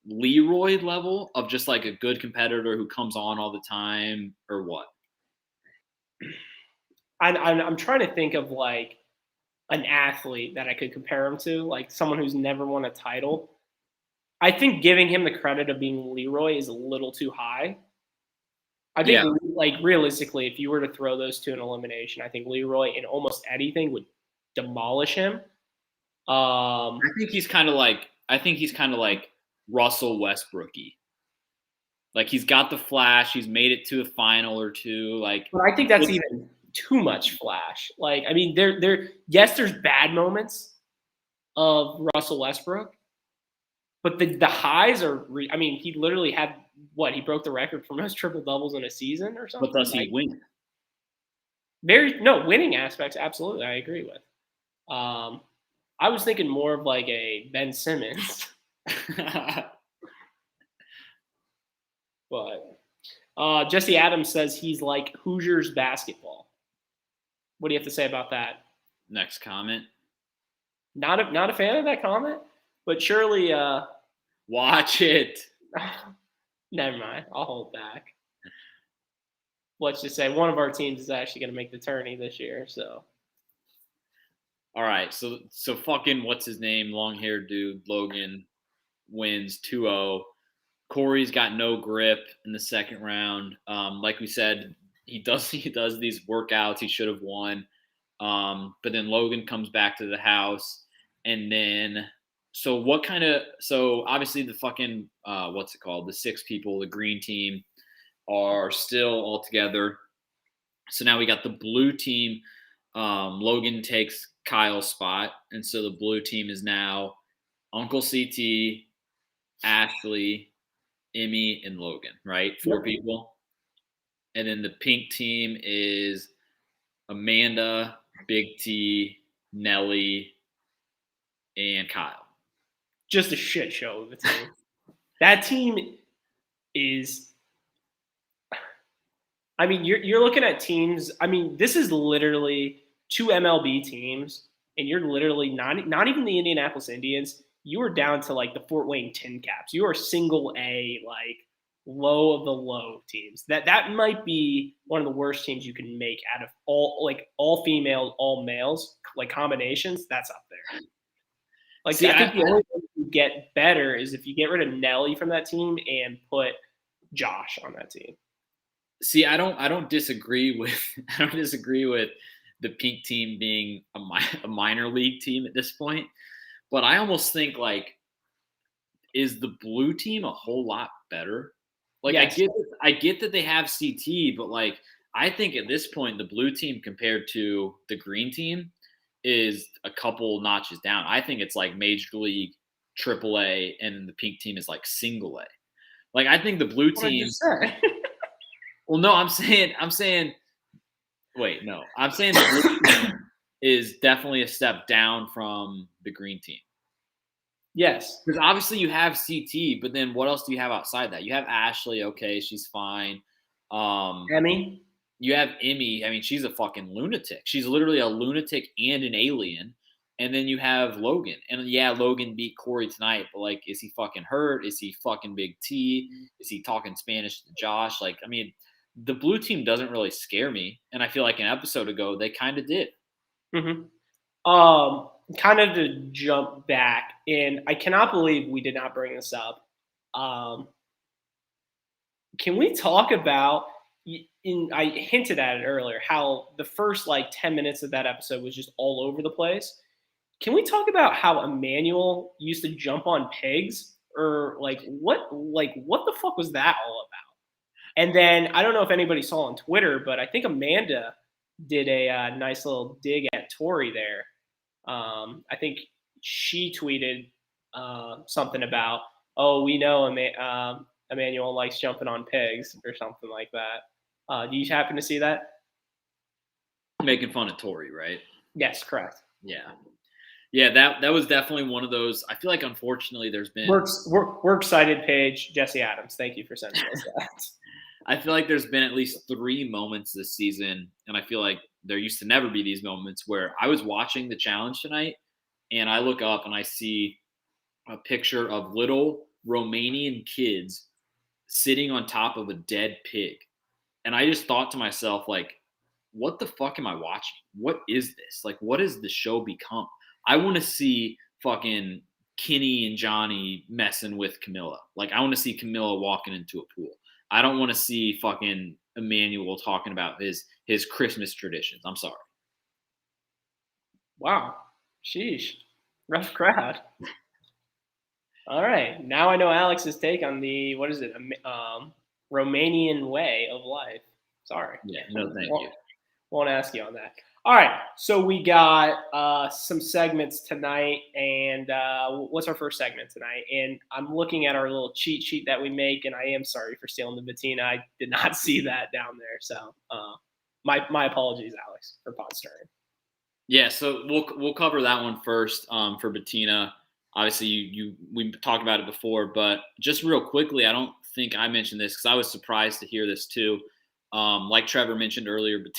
Leroy level of just like a good competitor who comes on all the time, or what? I'm trying to think of like an athlete that I could compare him to, like someone who's never won a title. I think giving him the credit of being Leroy is a little too high. I think, like, realistically, if you were to throw those two in elimination, I think Leroy in almost anything would demolish him. I think he's kind of like Russell Westbrooky. Like, he's got the flash. He's made it to a final or two. Like, but I think that's even too much flash. Like, I mean, yes, there's bad moments of Russell Westbrook, but the highs are. I mean, he literally had what? He broke the record for most triple doubles in a season or something. But does he win? Winning aspects, absolutely, I agree with. I was thinking more of like a Ben Simmons. But Jesse Adams says he's like Hoosiers basketball. What do you have to say about that? Next comment. Not a fan of that comment, but surely watch it. Never mind. I'll hold back. Let's just say one of our teams is actually going to make the tourney this year. So, all right. So fucking what's his name? Long-haired dude Logan wins 2-0. Cory's got no grip in the second round. Like we said, he does these workouts. He should have won. But then Logan comes back to the house, and then so obviously the fucking what's it called? The 6 people, the green team, are still all together. So now we got the blue team. Logan takes Kyle's spot, and so the blue team is now Uncle CT, Ashley, Emmy, and Logan, right? 4 people. And then the pink team is Amanda, Big T, Nelly, and Kyle. Just a shit show of a team. That team is, I mean, you're looking at teams. I mean, this is literally 2 MLB teams, and you're literally not even the Indianapolis Indians. You are down to like the Fort Wayne Tin Caps. You are single A, like low of the low teams. That might be one of the worst teams you can make out of all females, all males, like combinations. That's up there. Like, see, I think the only way you get better is if you get rid of Nelly from that team and put Josh on that team. See, I don't disagree with the pink team being a minor league team at this point. But I almost think, like, is the blue team a whole lot better? Like, yes. I get that they have CT, but, like, I think at this point the blue team compared to the green team is a couple notches down. I think it's like Major League, AAA, and the pink team is like Single A. Like, I think the blue team. Well, no, I'm saying the blue team is definitely a step down from the green team. Yes. Because obviously you have CT, but then what else do you have outside that? You have Ashley, okay, she's fine. Emmy? You have Emmy. I mean, she's a fucking lunatic. She's literally a lunatic and an alien. And then you have Logan. And yeah, Logan beat Cory tonight, but like, is he fucking hurt? Is he fucking Big T? Is he talking Spanish to Josh? Like, I mean, the blue team doesn't really scare me. And I feel like an episode ago, they kind of did. Mm-hmm. Kind of to jump back, and I cannot believe we did not bring this up. Can we talk about, I hinted at it earlier, how the first like 10 minutes of that episode was just all over the place. Can we talk about how Emmanuel used to jump on pigs, or what the fuck was that all about? And then I don't know if anybody saw on Twitter, but I think Amanda did a nice little dig at Tori there. I think she tweeted something about, "Oh, we know Emmanuel likes jumping on pigs," or something like that. Do you happen to see that? Making fun of Tori, right? Yes, correct. Yeah. Yeah, that was definitely one of those. I feel like unfortunately there's been We're excited page, Jesse Adams. Thank you for sending us that. I feel like there's been at least 3 moments this season, and I feel like there used to never be these moments where I was watching the challenge tonight and I look up and I see a picture of little Romanian kids sitting on top of a dead pig. And I just thought to myself, like, what the fuck am I watching? What is this? Like, what has the show become? I want to see fucking Kenny and Johnny messing with Camilla. Like, I want to see Camilla walking into a pool. I don't want to see fucking Emmanuel talking about his Christmas traditions. I'm sorry. Wow. Sheesh. Rough crowd. All right. Now I know Alex's take on the, what is it? Romanian way of life. Sorry. Yeah, no, thank you. Won't ask you on that. All right. So we got some segments tonight. And what's our first segment tonight? And I'm looking at our little cheat sheet that we make. And I am sorry for stealing the Bettina. I did not see that down there. So my apologies, Alex, for pod stirring. Yeah, so we'll cover that one first for Bettina. Obviously, we talked about it before, but just real quickly, I don't think I mentioned this because I was surprised to hear this too. Like Trevor mentioned earlier, but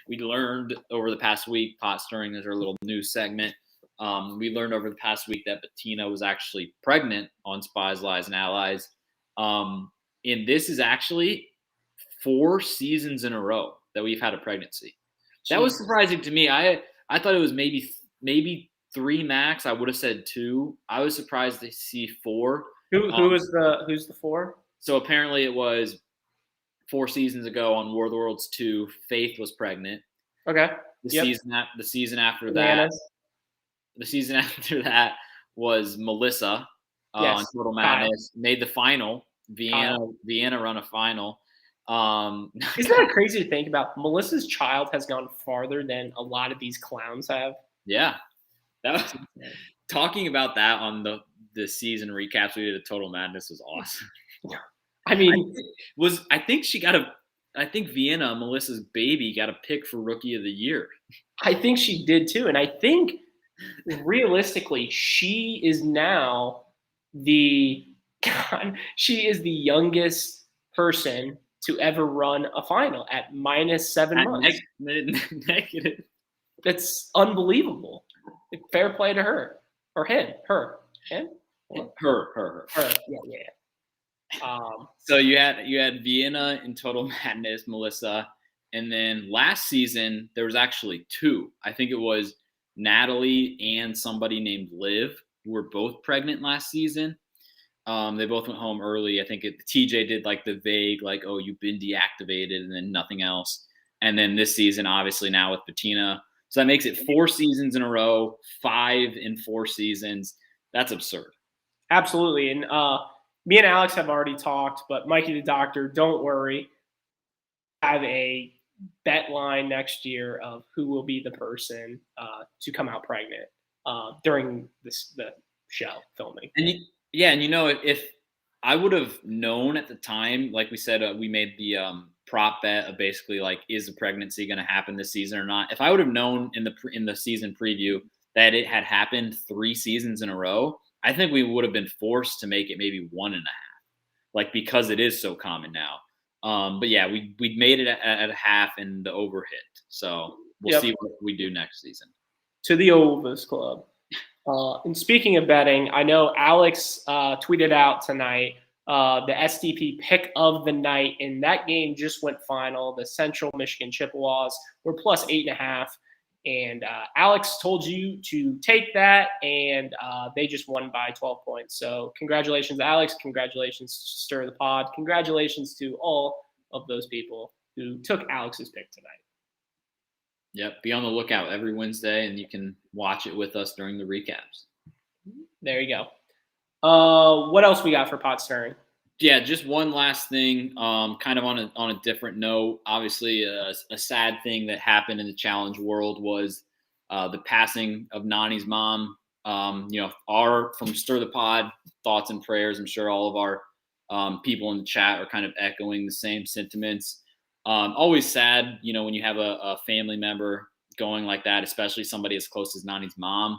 we learned over the past week, pot stirring is our little news segment. We learned over the past week that Bettina was actually pregnant on Spies, Lies, and Allies. And this is actually 4 seasons in a row that we've had a pregnancy. That was surprising to me. I thought it was maybe 3 max. I would have said 2. I was surprised to see 4. Who's the 4? So apparently it was 4 seasons ago on War of the Worlds 2. Faith was pregnant. Okay. The season after that. The season after that was Melissa on Total Madness. Made the final. Vienna run a final. Isn't that crazy to think about? Melissa's child has gone farther than a lot of these clowns have. Yeah. That was talking about that on the season recaps we did at Total Madness was awesome. I mean, I think Vienna, Melissa's baby, got a pick for Rookie of the Year. I think she did too. And I think realistically, she is now the youngest person to ever run a final at -7 months. Negative. That's unbelievable. Fair play to her. Or him. Her. Him? Her. Yeah. So you had Vienna in Total Madness, Melissa, and then last season there was actually 2. I think it was Natalie and somebody named Liv, who were both pregnant last season. They both went home early. I think TJ did like the vague, like, oh, you've been deactivated, and then nothing else. And then this season, obviously now with Bettina. So that makes it 4 seasons in a row, 5 in 4 seasons. That's absurd. Absolutely. And me and Alex have already talked, but Mikey the Doctor, don't worry. I have a bet line next year of who will be the person to come out pregnant during the show filming. And if I would have known at the time, like we said, we made the prop bet of basically like, is the pregnancy going to happen this season or not? If I would have known in the season preview that it had happened 3 seasons in a row, I think we would have been forced to make it maybe 1.5, like because it is so common now. But yeah, we made it at a half and the over hit. So we'll see what we do next season. To the Overs Club. And speaking of betting, I know Alex tweeted out tonight the STP pick of the night, and that game just went final. The Central Michigan Chippewas were +8.5, and Alex told you to take that, and they just won by 12 points. So congratulations, Alex. Congratulations to Stir the Pod. Congratulations to all of those people who took Alex's pick tonight. Yep. Be on the lookout every Wednesday, and you can watch it with us during the recaps. There you go. What else we got for pot stirring? Yeah, just one last thing, kind of on a different note. Obviously, a sad thing that happened in the challenge world was the passing of Nani's mom. Our from Stir the Pod thoughts and prayers. I'm sure all of our people in the chat are kind of echoing the same sentiments. Always sad, when you have a family member going like that, especially somebody as close as Nani's mom.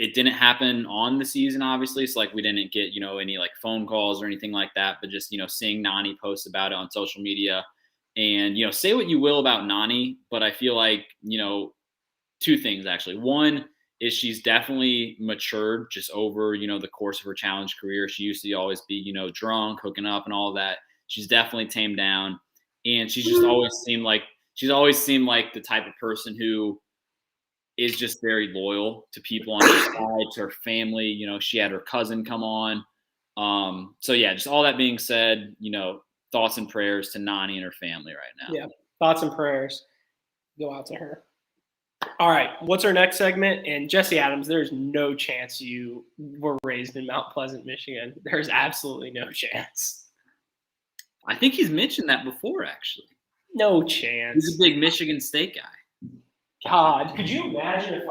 It didn't happen on the season, obviously. So we didn't get, any phone calls or anything like that, but just, seeing Nani post about it on social media and, say what you will about Nani, but I feel like, two things actually. One is she's definitely matured just over, the course of her challenge career. She used to always be, drunk, hooking up and all of that. She's definitely tamed down, and she's just always seemed like the type of person who is just very loyal to people on her side, to her family. She had her cousin come on. So yeah, just all that being said, thoughts and prayers to Nani and her family right now. Yeah, thoughts and prayers go out to her. All right, what's our next segment? And Jesse Adams, there's no chance you were raised in Mount Pleasant, Michigan. There's absolutely no chance. I think he's mentioned that before, actually. No chance. He's a big Michigan State guy. God, could you imagine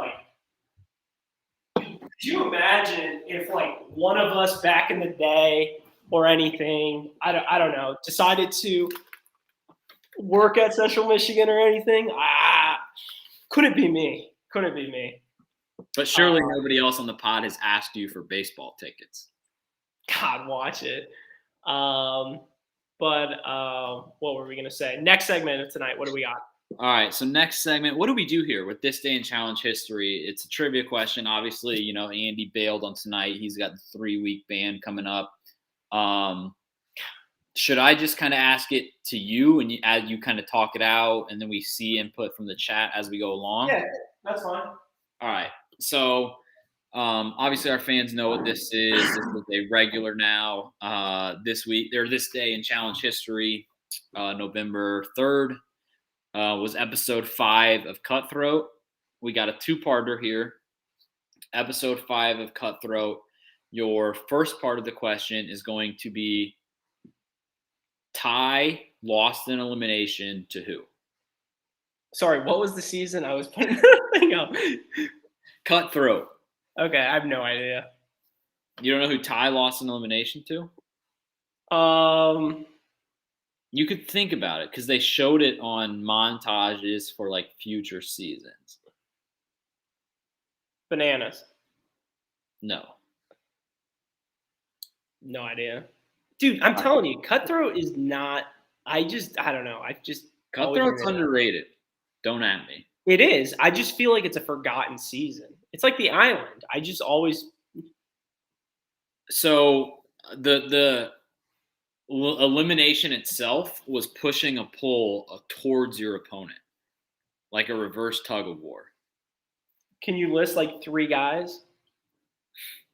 if one of us back in the day or anything, I don't know, decided to work at Central Michigan or anything? Couldn't be me. But surely nobody else on the pod has asked you for baseball tickets. God, watch it. But what were we going to say? Next segment of tonight, what do we got? All right, so next segment, what do we do here with this day in challenge history? It's a trivia question. Obviously, Andy bailed on tonight. He's got the 3-week ban coming up. Should I just kind of ask it to you and you kind of talk it out, and then we see input from the chat as we go along? Yeah, that's fine. All right, so obviously our fans know what this is. This is a regular now. This day in challenge history, November 3rd. Was episode 5 of Cutthroat. We got a 2-parter here. Episode 5 of Cutthroat. Your first part of the question is going to be Ty lost in elimination to who? Sorry, what was the season? I was putting the thing up. Cutthroat. Okay, I have no idea. You don't know who Ty lost in elimination to? You could think about it because they showed it on montages for future seasons. Bananas. No. No idea. Dude, I'm telling you, Cutthroat is not – I don't know. Cutthroat's underrated. Don't at me. It is. I just feel like it's a forgotten season. It's like The Island. I just always – So the elimination itself was pushing a pull towards your opponent, like a reverse tug of war. Can you list 3 guys?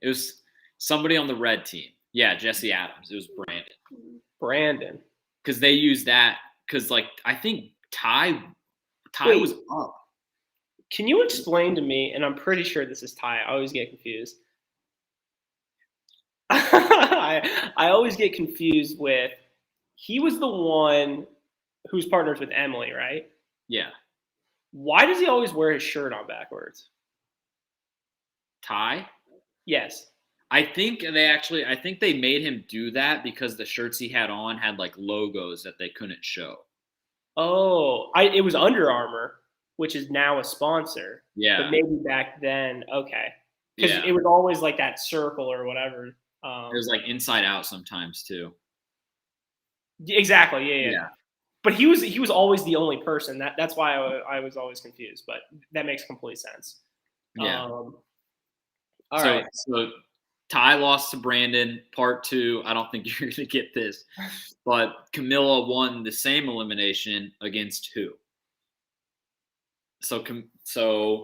It was somebody on the red team. Yeah, Jesse Adams. It was Brandon. Because they used that because I think Ty was up. Can you explain to me, and I'm pretty sure this is Ty. I always get confused. I always get confused with he was the one who's partners with Emily, right? Yeah. Why does he always wear his shirt on backwards? Ty? Yes. I think they made him do that because the shirts he had on had logos that they couldn't show. Oh, it was Under Armour, which is now a sponsor. Yeah. But maybe back then, okay. Because it was always that circle or whatever. It was inside out sometimes too. Exactly. Yeah. But he was always the only person. That's why I was always confused. But that makes complete sense. Yeah. All right. So Ty lost to Brandon. Part 2. I don't think you're gonna get this, but Camilla won the same elimination against who? So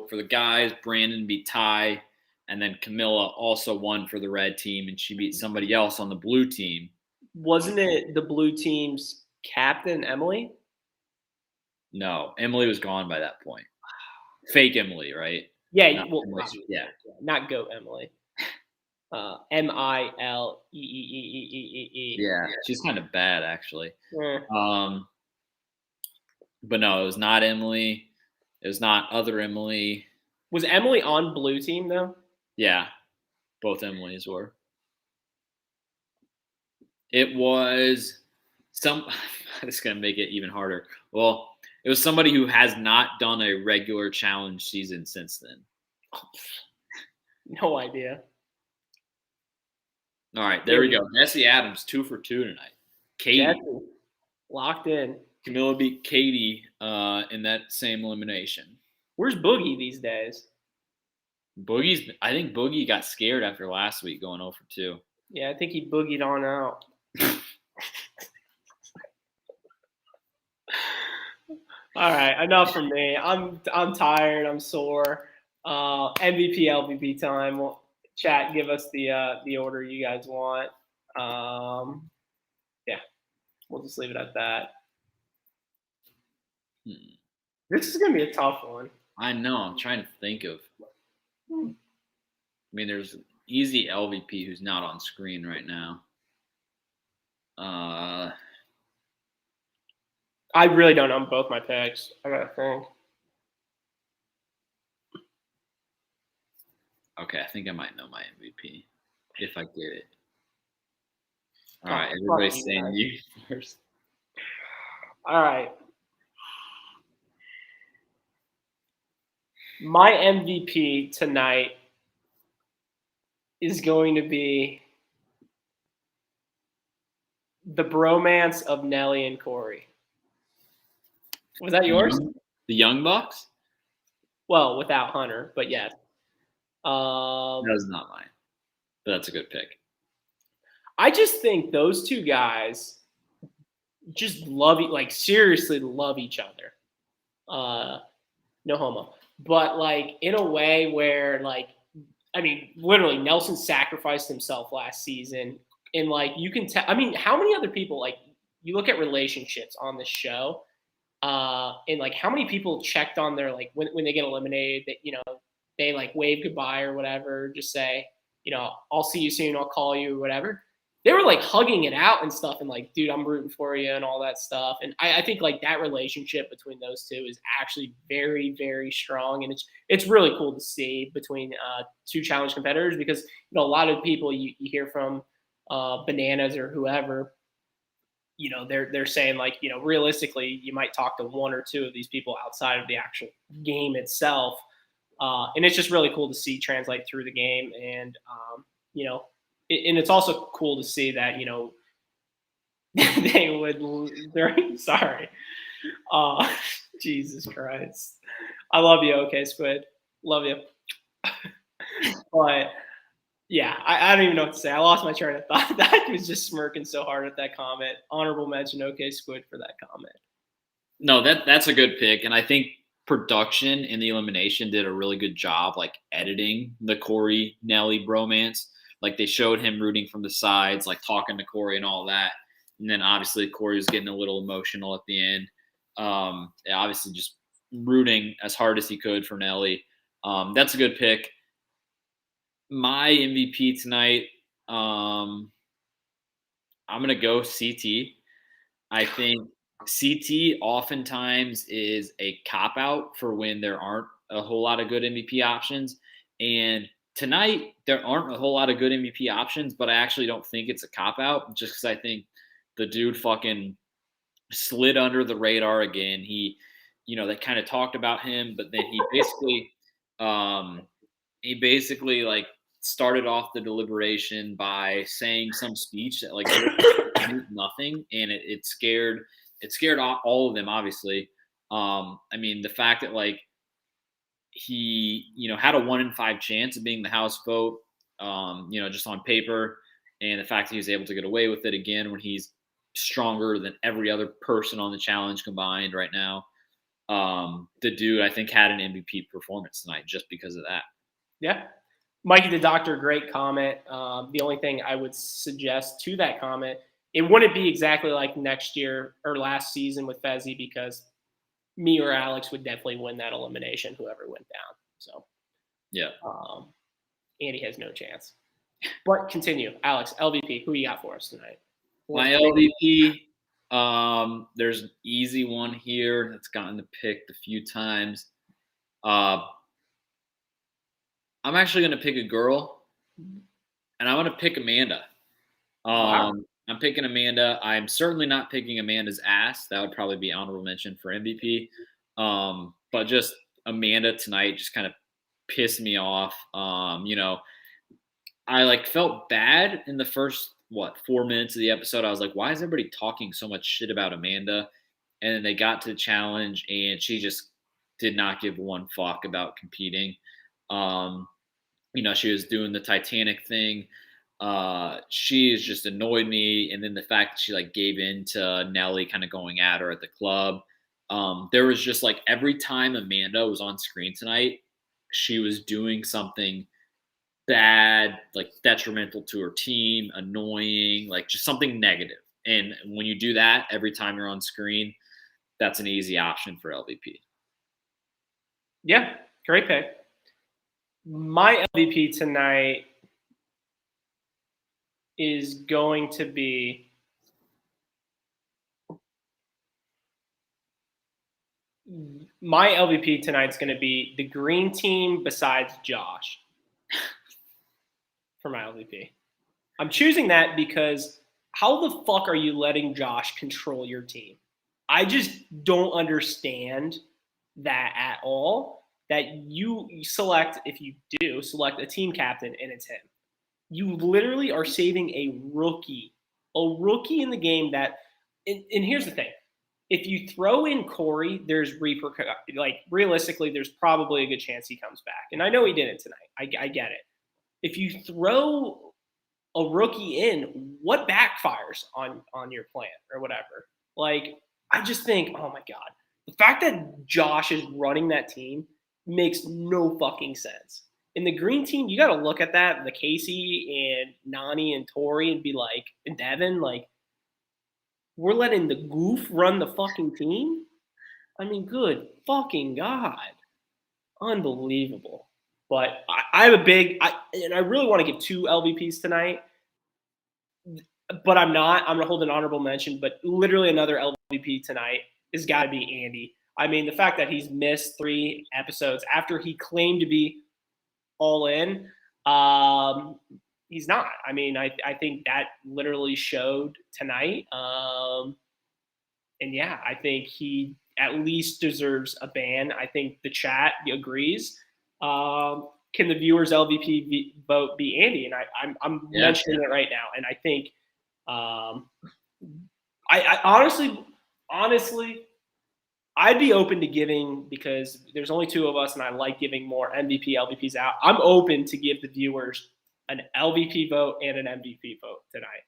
for the guys, Brandon beat Ty. And then Camilla also won for the red team, and she beat somebody else on the blue team. Wasn't it the blue team's captain, Emily? No, Emily was gone by that point. Fake Emily, right? Yeah, Not well, Emily. Yeah. not Goat Emily. Mileeee. Yeah. She's kind of bad, actually. Eh. But no, it was not Emily. It was not other Emily. Was Emily on Blue Team though? Yeah, both Emily's were. It was some. This is gonna make it even harder. Well, it was somebody who has not done a regular challenge season since then. No idea. All right, there we go. Jesse Adams, 2 for 2 tonight. Katie. Jesse, locked in. Camilla beat Katie in that same elimination. Where's Boogie these days? I think Boogie got scared after last week going 0 for 2. Yeah, I think he boogied on out. All right, enough from me. I'm tired. I'm sore. MVP, LVP time. Well, chat, give us the order you guys want. Yeah, we'll just leave it at that. This is gonna be a tough one. I know. I'm trying to think of. I mean, there's easy LVP who's not on screen right now. I really don't know both my picks. I gotta think. Okay, I think I might know my MVP if I get it. All Oh, right, everybody's fuck saying you you first. All right. My MVP tonight is going to be the bromance of Nelly and Cory. Was that yours? The Young Bucks? Well, without Hunter, but yes. That was not mine, but that's a good pick. I just think those two guys just seriously love each other. No homo. But like in a way where literally Nelson sacrificed himself last season. And like you can tell, how many other people, like you look at relationships on this show, and like how many people checked on their, like when they get eliminated that, they like wave goodbye or whatever, just say, I'll see you soon, I'll call you or whatever. They were like hugging it out and stuff and like, dude, I'm rooting for you and all that stuff. And I think like that relationship between those two is actually very, very strong. And it's really cool to see between two challenge competitors because, a lot of people you hear from Bananas or whoever, they're saying like, realistically, you might talk to one or two of these people outside of the actual game itself. And it's just really cool to see translate through the game. And, and it's also cool to see that, they would, sorry. Jesus Christ. I love you. Okay, Squid. Love you. But yeah, I don't even know what to say. I lost my train of thought. That was just smirking so hard at that comment. Honorable mention, okay, Squid, for that comment. No, that's a good pick. And I think production in the elimination did a really good job, like editing the Cory Nelly bromance. Like they showed him rooting from the sides, like talking to Cory and all that. And then obviously Cory was getting a little emotional at the end. Obviously just rooting as hard as he could for Nelly. That's a good pick. My MVP tonight, I'm going to go CT. I think CT oftentimes is a cop-out for when there aren't a whole lot of good MVP options. And tonight, there aren't a whole lot of good MVP options, but I actually don't think it's a cop-out just because I think the dude fucking slid under the radar again. He, they kind of talked about him, but then he basically like started off the deliberation by saying some speech that like meant nothing, and it scared all of them, obviously. The fact that like he, had a 1 in 5 chance of being the House vote, just on paper, and the fact that he was able to get away with it again when he's stronger than every other person on the challenge combined right now. The dude, I think, had an MVP performance tonight just because of that. Yeah. Mikey the Doctor, great comment. The only thing I would suggest to that comment, it wouldn't be exactly like next year or last season with Fezzi because me or Alex would definitely win that elimination, whoever went down. So, Yeah. Andy has no chance. But continue. Alex, LVP, who you got for us tonight? My LVP, there's an easy one here that's gotten the picked a few times. I'm actually going to pick a girl, and I'm going to pick Amanda. Wow. I'm picking Amanda. I'm certainly not picking Amanda's ass. That would probably be honorable mention for MVP. But just Amanda tonight just kind of pissed me off. I felt bad in the first 4 minutes of the episode. I was like, why is everybody talking so much shit about Amanda? And then they got to the challenge, and she just did not give one fuck about competing. She was doing the Titanic thing. She has just annoyed me, and then the fact that she gave in to Nelly kind of going at her at the club. There was just every time Amanda was on screen tonight, she was doing something bad, detrimental to her team, annoying, just something negative. And when you do that every time you're on screen, that's an easy option for LVP. Yeah, great pick. My LVP tonight is going to be the green team besides Josh for my LVP. I'm choosing that because how the fuck are you letting Josh control your team? I just don't understand that at all. That you select, if you do, select a team captain and it's him. You literally are saving a rookie in the game that, and here's the thing. If you throw in Cory, there's realistically, there's probably a good chance he comes back. And I know he didn't tonight. I get it. If you throw a rookie in, what backfires on your plan or whatever? I just think, oh my God, the fact that Josh is running that team makes no fucking sense. In the green team, you got to look at that, the Casey and Nani and Tori, and be like, and Devin, we're letting the goof run the fucking team? I mean, good fucking God. Unbelievable. But I have and I really want to give 2 LVPs tonight, but I'm not. I'm going to hold an honorable mention, but literally another LVP tonight has got to be Andy. I mean, the fact that he's missed 3 episodes after he claimed to be all in, he's not. I mean, I think that literally showed tonight. And yeah, I think he at least deserves a ban. I think the chat agrees. Can the viewers LVP vote be Andy? And I'm mentioning it right now. And I think I honestly, I'd be open to giving, because there's only 2 of us and I like giving more MVP, LVPs out. I'm open to give the viewers an LVP vote and an MVP vote tonight.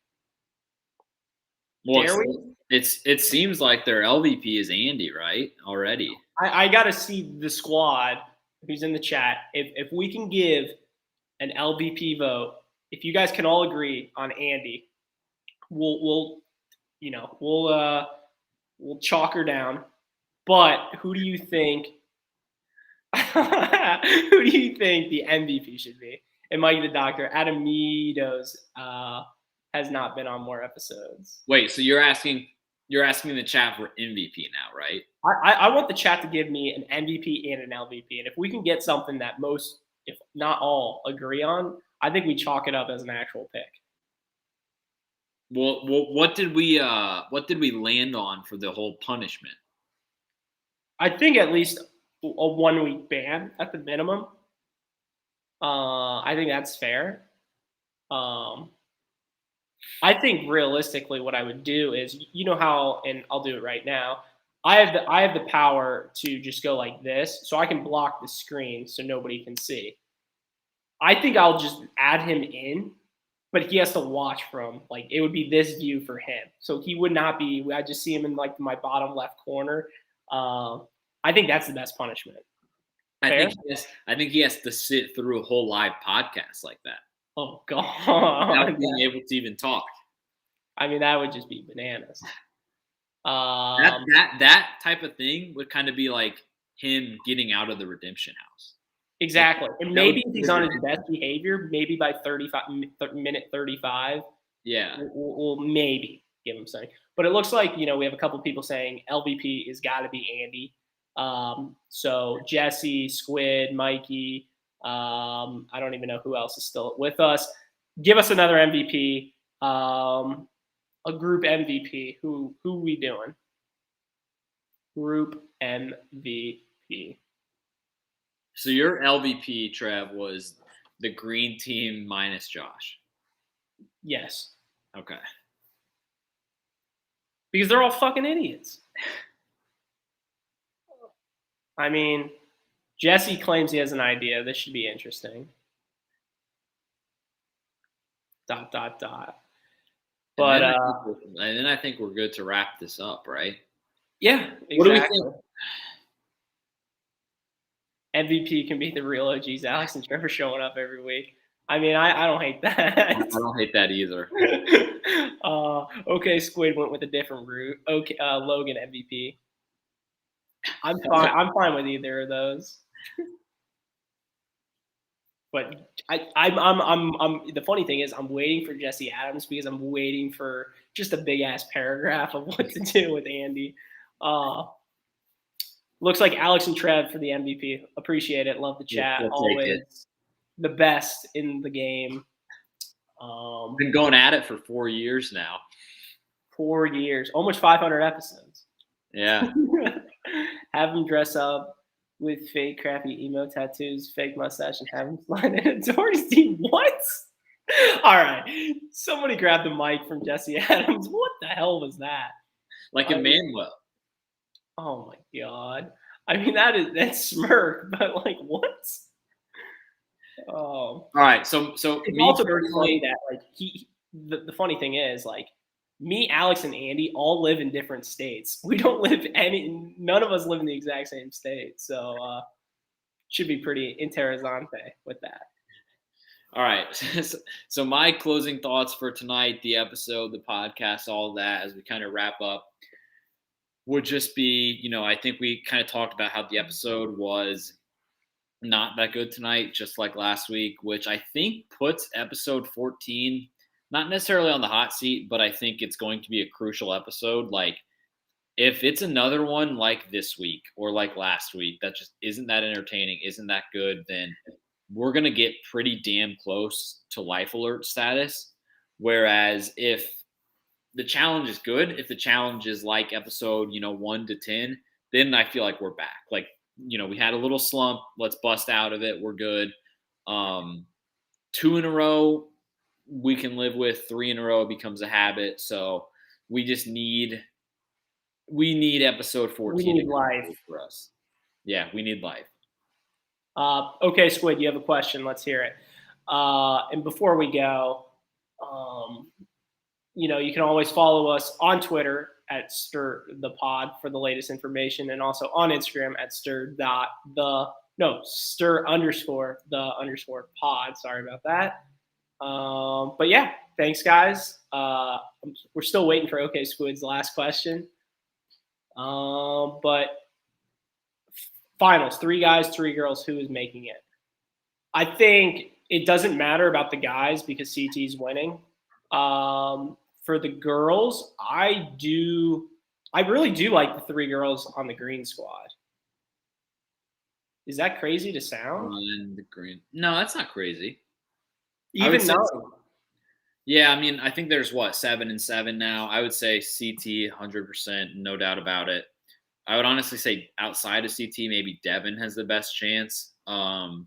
Well, it seems like their LVP is Andy, right? Already. I got to see the squad who's in the chat. If we can give an LVP vote, if you guys can all agree on Andy, we'll chalk her down. But who do you think? Who do you think the MVP should be? And Mike the Doctor, Adam Meadows has not been on more episodes. Wait, so you're asking the chat for MVP now, right? I want the chat to give me an MVP and an LVP, and if we can get something that most, if not all, agree on, I think we chalk it up as an actual pick. Well, what did we land on for the whole punishment? I think at least a 1-week ban at the minimum. I think that's fair. I think realistically what I would do is, you know how, and I'll do it right now, I have the power to just go like this, so I can block the screen so nobody can see. I think I'll just add him in, but he has to watch from, it would be this view for him. So he would not be, I just see him in my bottom left corner. I think that's the best punishment. I think he has to sit through a whole live podcast like that. Oh God! Without being able to even talk. I mean, that would just be bananas. That type of thing would kind of be like him getting out of the redemption house. Exactly. And maybe if he's on his best behavior, maybe by minute 35, yeah, we'll maybe give him something. But it looks like, we have a couple of people saying LVP is got to be Andy. So Jesse, Squid, Mikey, I don't even know who else is still with us. Give us another MVP, a group MVP. Who we doing? Group MVP. So your LVP, Trev, was the green team minus Josh. Yes. Okay. Because they're all fucking idiots. I mean, Jesse claims he has an idea. This should be interesting. ... But and then I think we're good to wrap this up, right? Yeah, exactly. What do we think? MVP can be the real OGs, Alex and Trevor showing up every week. I mean, I don't hate that. I don't hate that either. Okay, Squid went with a different route. Okay, Logan MVP. I'm fine with either of those. But I'm the funny thing is I'm waiting for Jesse Adams because I'm waiting for just a big ass paragraph of what to do with Andy. Looks like Alex and Trev for the MVP. Appreciate it. Love the chat. We'll always the best in the game. Been going at it for 4 years now. 4 years, almost 500 episodes. Yeah. Have him dress up with fake crappy emo tattoos, fake mustache, and have him slide in a Tori's team. What? All right. Somebody grab the mic from Jesse Adams. What the hell was that? Like Emmanuel. Oh my God. I mean, that's smirk, but like what? Oh. All right. So it's also pretty funny that like the funny thing is like me, Alex, and Andy all live in different states. We don't live none of us live in the exact same state. So should be pretty interessante with that. All right. So my closing thoughts for tonight, the episode, the podcast, all of that, as we kind of wrap up, would just be, I think we kind of talked about how the episode was not that good tonight, just like last week, which I think puts episode 14 not necessarily on the hot seat, but I think it's going to be a crucial episode. Like, if it's another one like this week or like last week that just isn't that entertaining, isn't that good, then we're going to get pretty damn close to life alert status. Whereas if the challenge is good, if the challenge is like episode, 1 to 10, then I feel like we're back. Like, we had a little slump. Let's bust out of it. We're good. 2 in a row, we can live with. 3 in a row becomes a habit. So we just need episode 14. We need life for us. Yeah, we need life. Okay, Squid, you have a question. Let's hear it. And before we go, you can always follow us on Twitter at Stir the Pod for the latest information, and also on Instagram at Stir _the_pod. Sorry about that. But yeah, thanks guys. We're still waiting for OK Squid's last question. But finals, 3 guys, 3 girls, who is making it? I think it doesn't matter about the guys because CT's winning. For the girls, I really do like the 3 girls on the green squad. Is that crazy to sound? On the green. No, that's not crazy. Even though. Yeah, I mean, I think there's 7 and 7 now. I would say CT 100%, no doubt about it. I would honestly say outside of CT, maybe Devin has the best chance. And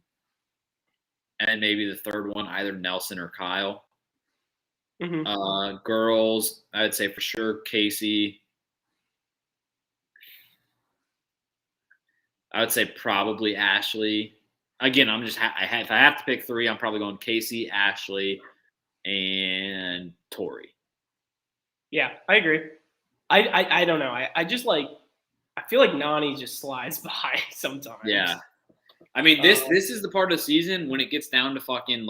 maybe the third one, either Nelson or Kyle. Mm-hmm. Girls, I would say for sure Casey. I would say probably Ashley. Again, if I have to pick 3, I'm probably going Casey, Ashley, and Tori. Yeah, I agree. I don't know. I just I feel like Nani just slides by sometimes. Yeah. I mean, this is the part of the season when it gets down to fucking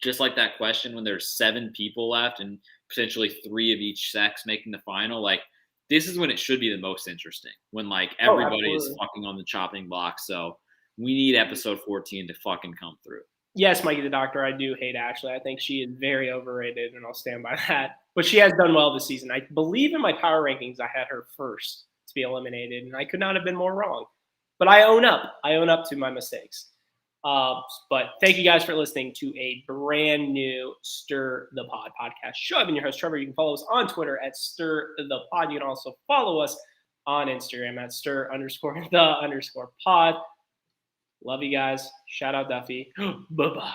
just like that question when there's 7 people left and potentially 3 of each sex making the final. Like, this is when it should be the most interesting, when like everybody is absolutely. fucking on the chopping block. So we need episode 14 to fucking come through. Yes, Mikey the Doctor, I do hate Ashley. I think she is very overrated, and I'll stand by that. But she has done well this season. I believe in my power rankings, I had her first to be eliminated, and I could not have been more wrong. But I own up. I own up to my mistakes. But thank you guys for listening to a brand new Stir the Pod podcast show. I've been your host, Trevor. You can follow us on Twitter at Stir the Pod. You can also follow us on Instagram at Stir_the_pod. Love you guys. Shout out Duffy. Bye-bye.